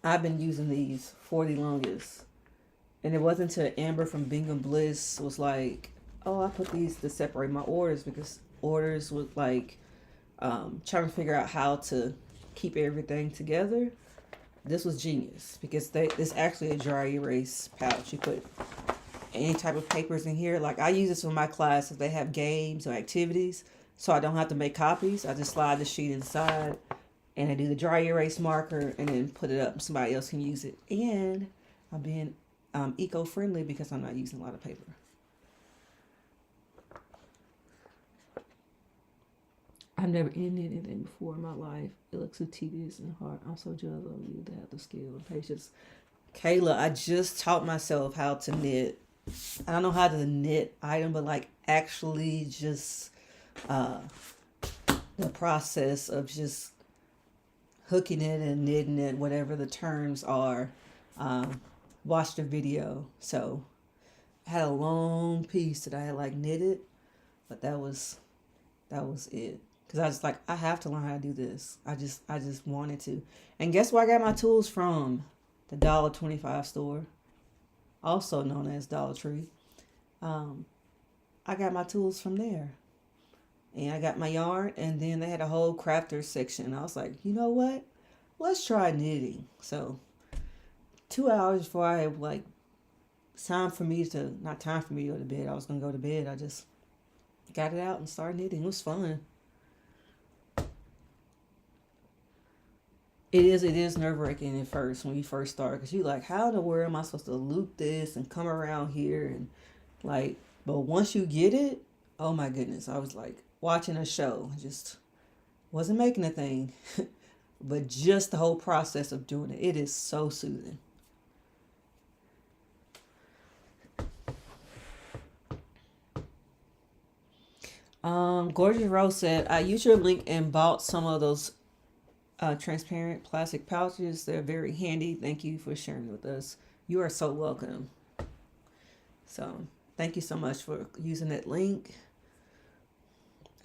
I've been using these for the longest. And it wasn't until Amber from Bingham Bliss was like, oh, I put these to separate my orders, because orders was like trying to figure out how to keep everything together. This was genius, because it's actually a dry erase pouch. You put any type of papers in here. Like I use this for my class if they have games or activities, so I don't have to make copies. I just slide the sheet inside and I do the dry erase marker and then put it up. Somebody else can use it. And I'm being eco-friendly because I'm not using a lot of paper. I've never ended anything before in my life. It looks so tedious and hard. I'm so jealous of you to have the skill and patience. Kayla, I just taught myself how to knit. I don't know how to knit item, but like actually just uh, the process of just hooking it and knitting it, whatever the terms are. Watched a video. So I had a long piece that I had like knitted, but that was it. Cause I was like, I have to learn how to do this. I just wanted to. And guess where I got my tools from? The $1.25 store, also known as Dollar Tree. I got my tools from there. And I got my yarn, and then they had a whole crafter section. I was like, you know what? Let's try knitting. So 2 hours before I had like not time for me to go to bed. I was gonna go to bed. I just got it out and started knitting. It was fun. It is nerve wracking at first when you first start, because you like, how in the world am I supposed to loop this and come around here and like, but once you get it, oh my goodness, I was like watching a show. I just wasn't making a thing, but just the whole process of doing it, it is so soothing. Gorgeous Rose said, I used your link and bought some of those transparent plastic pouches. They're very handy. Thank you for sharing with us. You are so welcome. So thank you so much for using that link.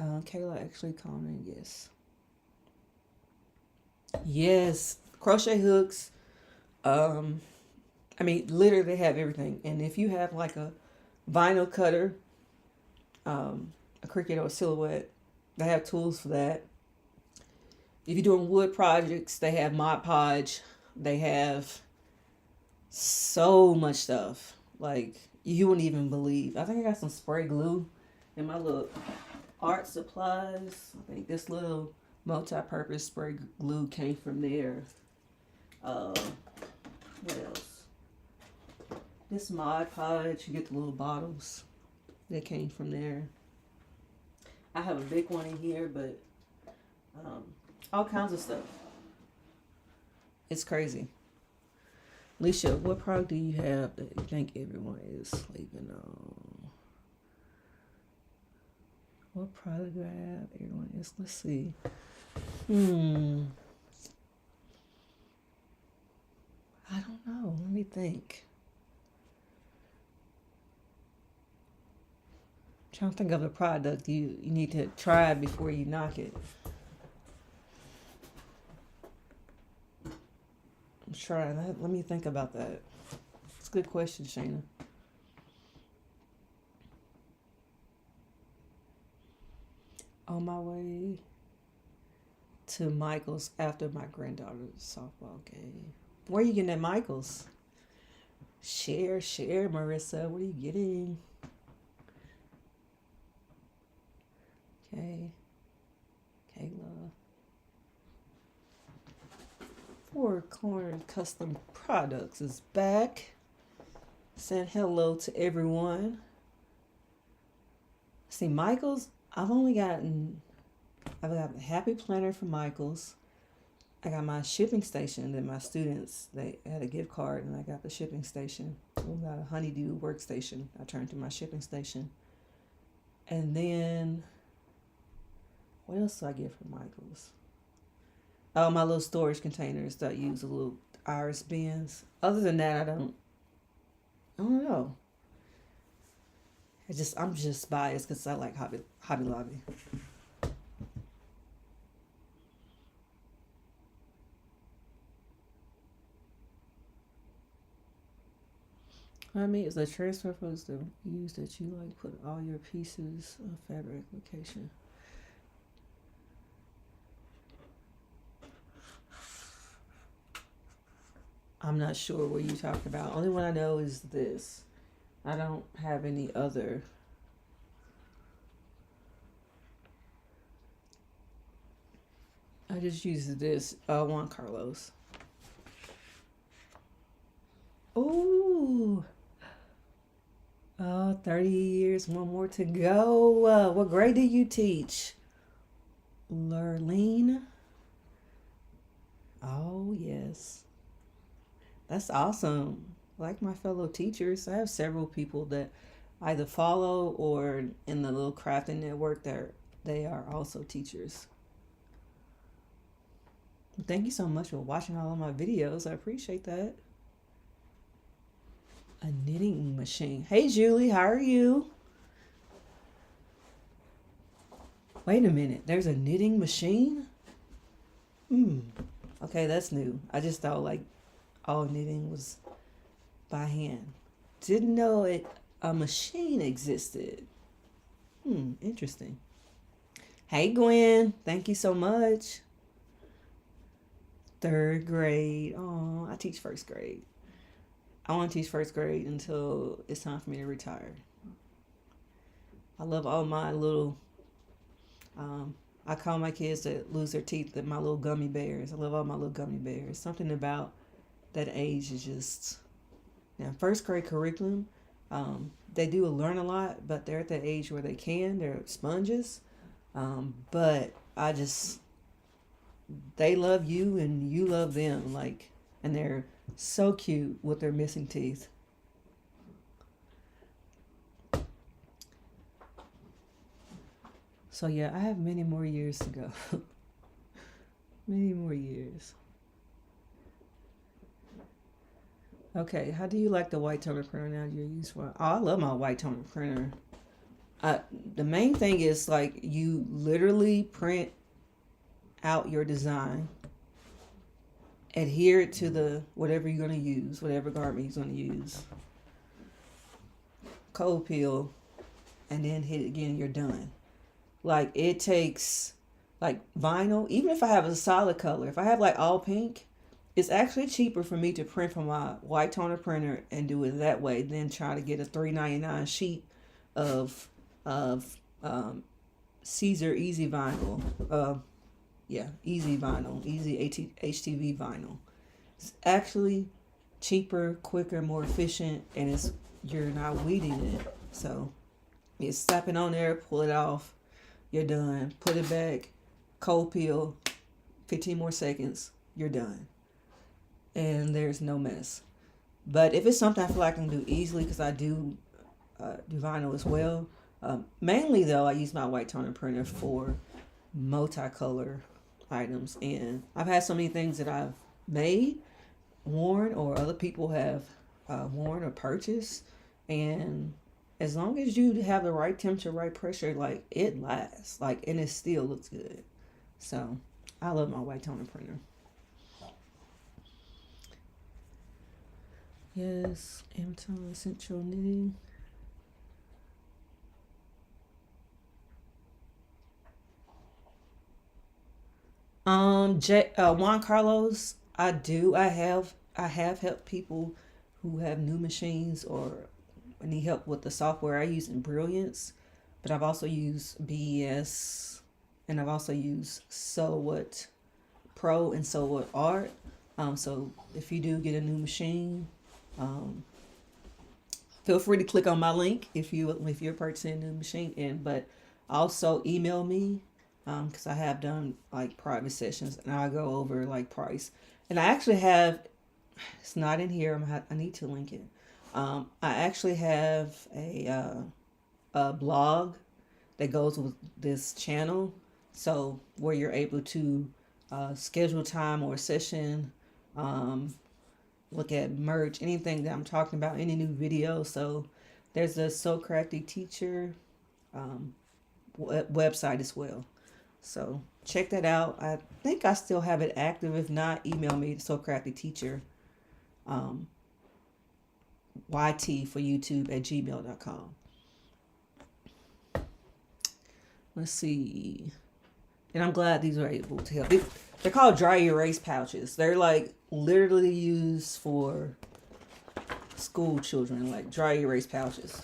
Kayla actually commented, yes. Yes, crochet hooks. I mean, literally they have everything. And if you have like a vinyl cutter, a Cricut or a Silhouette, they have tools for that. If you're doing wood projects, they have Mod Podge. They have so much stuff. Like, you wouldn't even believe. I think I got some spray glue in my little art supplies. I think this little multi-purpose spray glue came from there. What else? This Mod Podge, you get the little bottles. That came from there. I have a big one in here, but all kinds of stuff. It's crazy. Alisha, what product do you have that you think everyone is sleeping on? What product do I have everyone is? Let's see. I don't know. Let me think. I'm trying to think of a product you need to try before you knock it. I'm trying. Let me think about that. It's a good question, Shayna. On my way to Michael's after my granddaughter's softball game. Where are you getting at Michael's? Share, Marissa. What are you getting? Okay. Kayla. Four Corner Custom Products is back. Saying hello to everyone. See, Michael's, I've got the Happy Planner from Michael's. I got my shipping station that my students, they had a gift card, and I got the shipping station. I got a Honeydew workstation. I turned to my shipping station. And then, what else do I get from Michael's? Oh, my little storage containers that I use, the little iris bins. Other than that, I don't know. I'm just biased because I like Hobby Lobby. I mean, it's a transfer supposed to use that you like put all your pieces of fabric location. I'm not sure what you talked about. Only one I know is this. I don't have any other. I just use this Juan Carlos. Ooh. 30 years, one more to go. What grade do you teach? Lurleen. Oh, yes. That's awesome. Like my fellow teachers, I have several people that either follow or in the little crafting network that they are also teachers. Thank you so much for watching all of my videos. I appreciate that. A knitting machine. Hey, Julie, how are you? Wait a minute. There's a knitting machine? Okay, that's new. I just thought like all knitting was by hand. Didn't know a machine existed. Interesting. Hey, Gwen. Thank you so much. Third grade. Oh, I teach first grade. I want to teach first grade until it's time for me to retire. I love all my little, I call my kids that lose their teeth my little gummy bears. I love all my little gummy bears. Something about that age is just, now first grade curriculum, they do learn a lot, but they're at the age where they're sponges. But they love you and you love them, like, and they're so cute with their missing teeth. So yeah, I have many more years to go. Many more years. Okay, how do you like the white toner printer now you're used for? Oh, I love my white toner printer. The main thing is like you literally print out your design, adhere it to the whatever you're going to use, whatever garment you're going to use, cold peel, and then hit it again, you're done. Like it takes like vinyl, even if I have a solid color, if I have like all pink, it's actually cheaper for me to print from my white toner printer and do it that way than try to get a $3.99 sheet of Caesar Easy Vinyl. Easy Vinyl, Easy HTV Vinyl. It's actually cheaper, quicker, more efficient, and you're not weeding it. So you slap it on there, pull it off, you're done. Put it back, cold peel, 15 more seconds, you're done. And there's no mess. But if it's something I feel like I can do easily, because I do vinyl as well. Mainly though, I use my white toner printer for multicolor items, and I've had so many things that I've made, worn, or other people have worn or purchased, and as long as you have the right temperature, right pressure, like it lasts, like, and it still looks good. So I love my white toner printer. Yes, Amazon Essential Knitting. Juan Carlos, I have helped people who have new machines or need help with the software. I use in Brilliance, but I've also used BES, and I've also used Sew What Pro and Sew What Art. So if you do get a new machine, feel free to click on my link if you're purchasing a new machine. But also email me, because I have done like private sessions and I go over like price. And I actually have, it's not in here, I need to link it. I actually have a blog that goes with this channel, so where you're able to schedule time or session, look at merch, anything that I'm talking about, any new video. So there's a Sew Crafty Teacher website as well. So check that out. I think I still have it active. If not, email me at Sew Crafty Teacher, YT for YouTube at gmail.com. Let's see. And I'm glad these are able to help. They're called dry erase pouches. They're like literally used for school children, like dry erase pouches.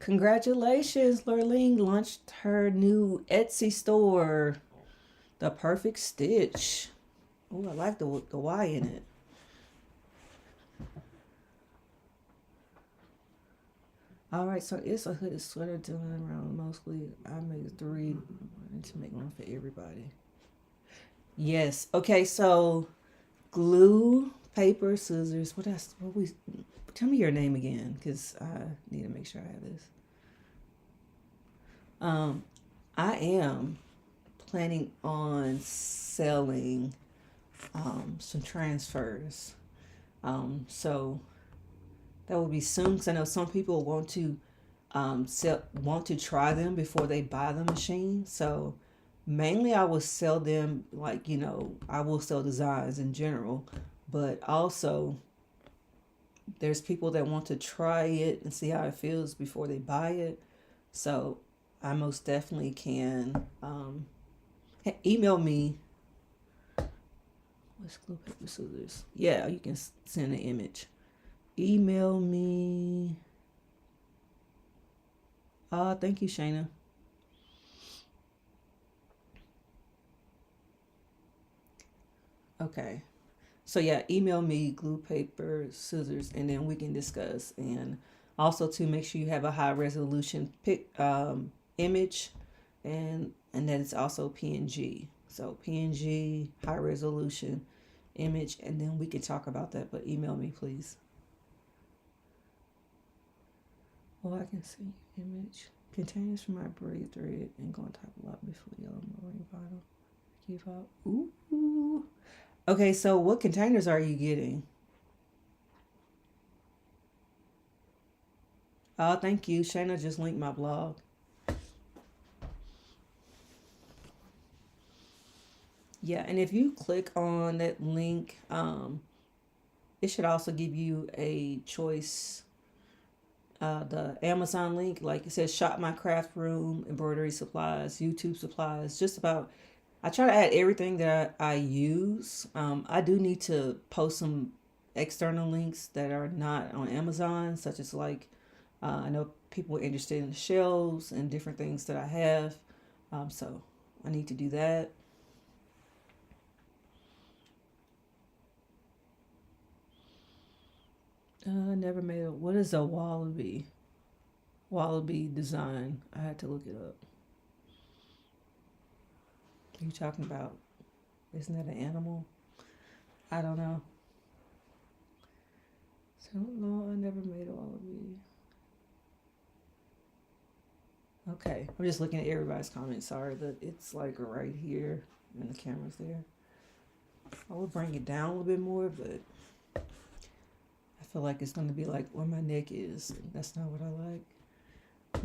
Congratulations, Lurleen launched her new Etsy store, The Perfect Stitch. Oh, I like the Y in it. All right, so it's a hooded sweater done around mostly. I made 3. I need to make one for everybody. Yes. Okay, so glue, paper, scissors. What else? What we? Tell me your name again, because I need to make sure I have this. Um, I am planning on selling some transfers. So that will be soon, because I know some people want to try them before they buy the machine. So mainly I will sell them, like, I will sell designs in general, but also there's people that want to try it and see how it feels before they buy it. So I most definitely can. Email me. What's glue, paper, scissors? Yeah, you can send an image. Email me. Thank you, Shayna. Okay. So yeah, email me glue, paper, scissors, and then we can discuss. And also to make sure you have a high resolution image, and then it's also PNG. So PNG, high resolution image, and then we can talk about that. But email me, please. Oh, I can see image. Containers for my braid thread and go on top a lot before yellow marine bottom. Keep out. Ooh. Okay, so what containers are you getting? Oh, thank you. Shayna just linked my blog. Yeah, and if you click on that link, it should also give you a choice. The Amazon link, like it says, shop my craft room, embroidery supplies, YouTube supplies, just about. I try to add everything that I use. I do need to post some external links that are not on Amazon, such as like I know people are interested in the shelves and different things that I have. So I need to do that. I never made a. What is a wallaby? Wallaby design. I had to look it up. Are you talking about? Isn't that an animal? I don't know. So no, I never made a wallaby. Okay, I'm just looking at everybody's comments. Sorry that it's like right here and the camera's there. I would bring it down a little bit more, but I feel like it's gonna be like where my neck is. That's not what I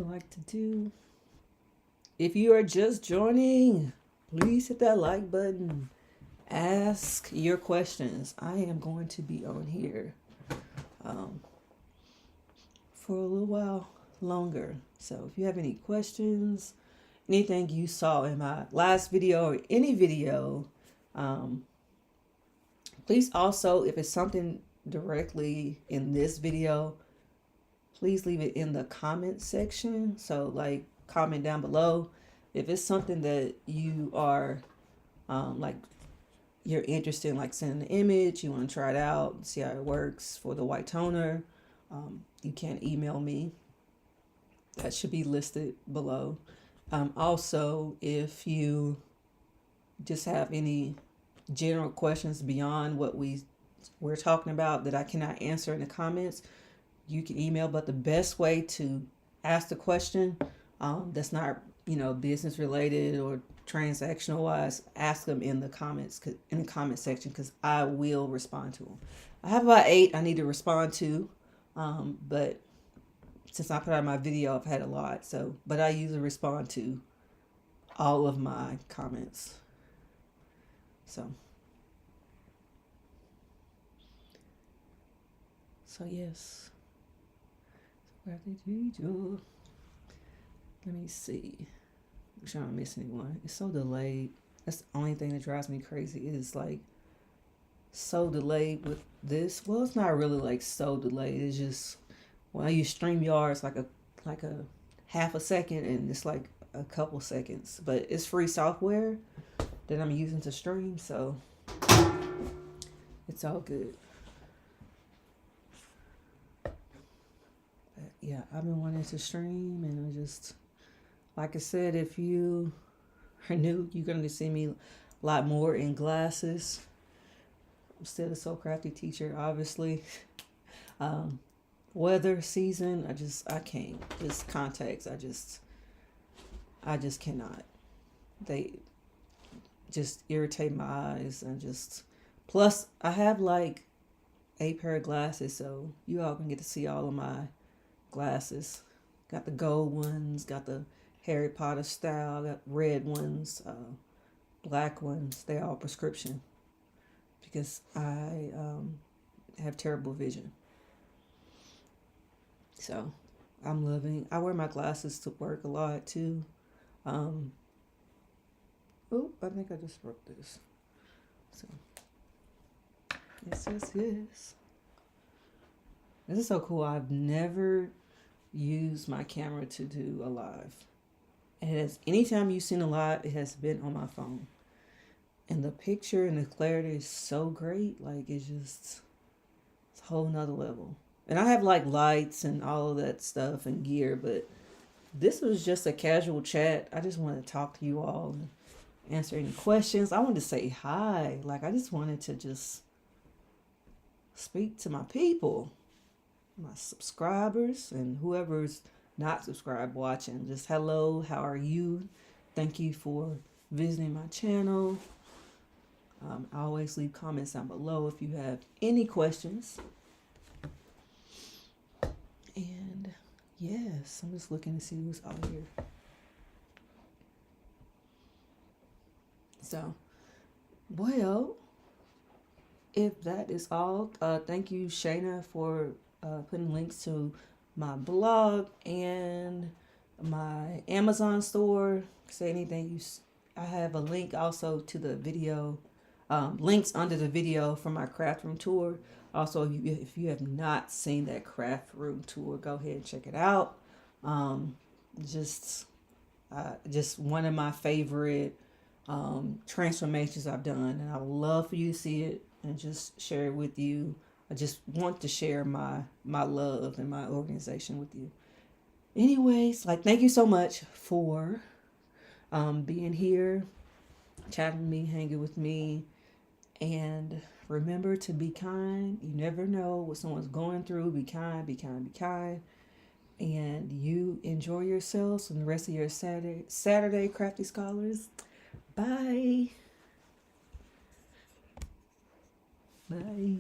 like to do. If you are just joining, please hit that like button. Ask your questions. I am going to be on here um, for a little while longer. So if you have any questions, anything you saw in my last video or any video, um, please also, if it's something directly in this video, please leave it in the comment section. So like comment down below. If it's something that you are like you're interested in, like sending an image, you want to try it out, see how it works for the white toner, you can email me. That should be listed below. Also, if you just have any general questions beyond what we're talking about that I cannot answer in the comments, you can email. But the best way to ask the question that's not business related or transactional wise, ask them in the comments, in the comment section, because I will respond to them. I have about 8 I need to respond to, but since I put out my video, I've had a lot. So, but I usually respond to all of my comments. So yes. Crafty Teacher. Let me see. I'm sure I don't miss anyone. It's so delayed. That's the only thing that drives me crazy. Is like so delayed with this. Well, it's not really like so delayed. It's just when I use StreamYard, it's like a half a second, and it's like a couple seconds. But it's free software that I'm using to stream, so it's all good. But yeah, I've been wanting to stream, and I just, like I said, if you are new, you're going to see me a lot more in glasses. I'm still a Sew Crafty Teacher, obviously. Um, Weather, season, I can't. Just contacts, I just cannot. They just irritate my eyes, and just, plus I have like 8 pair of glasses, so you all can get to see all of my glasses. Got the gold ones, got the Harry Potter style, got red ones, black ones. They all prescription because I have terrible vision. So I'm loving. I wear my glasses to work a lot too. Um, oh, I think I just broke this. So yes. This is so cool. I've never used my camera to do a live. And it has, anytime you've seen a live, it has been on my phone. And the picture and the clarity is so great. Like it's a whole nother level. And I have like lights and all of that stuff and gear, but this was just a casual chat. I just wanted to talk to you all and answer any questions. I wanted to say hi. Like I just wanted to just speak to my people, my subscribers, and whoever's not subscribed watching. Just hello, how are you? Thank you for visiting my channel. I always leave comments down below if you have any questions. And yes, I'm just looking to see who's out here. So, well, if that is all, thank you, Shayna, for putting links to my blog and my Amazon store. Say anything I have a link also to the video, links under the video for my craft room tour. Also, if you have not seen that craft room tour, go ahead and check it out. Just one of my favorite transformations I've done, and I would love for you to see it and just share it with you. I just want to share my love and my organization with you. Anyways, like, thank you so much for being here, chatting with me, hanging with me, and remember to be kind. You never know what someone's going through. Be kind, be kind, be kind. And you enjoy yourselves and the rest of your Saturday, Crafty Scholars. Bye. Bye.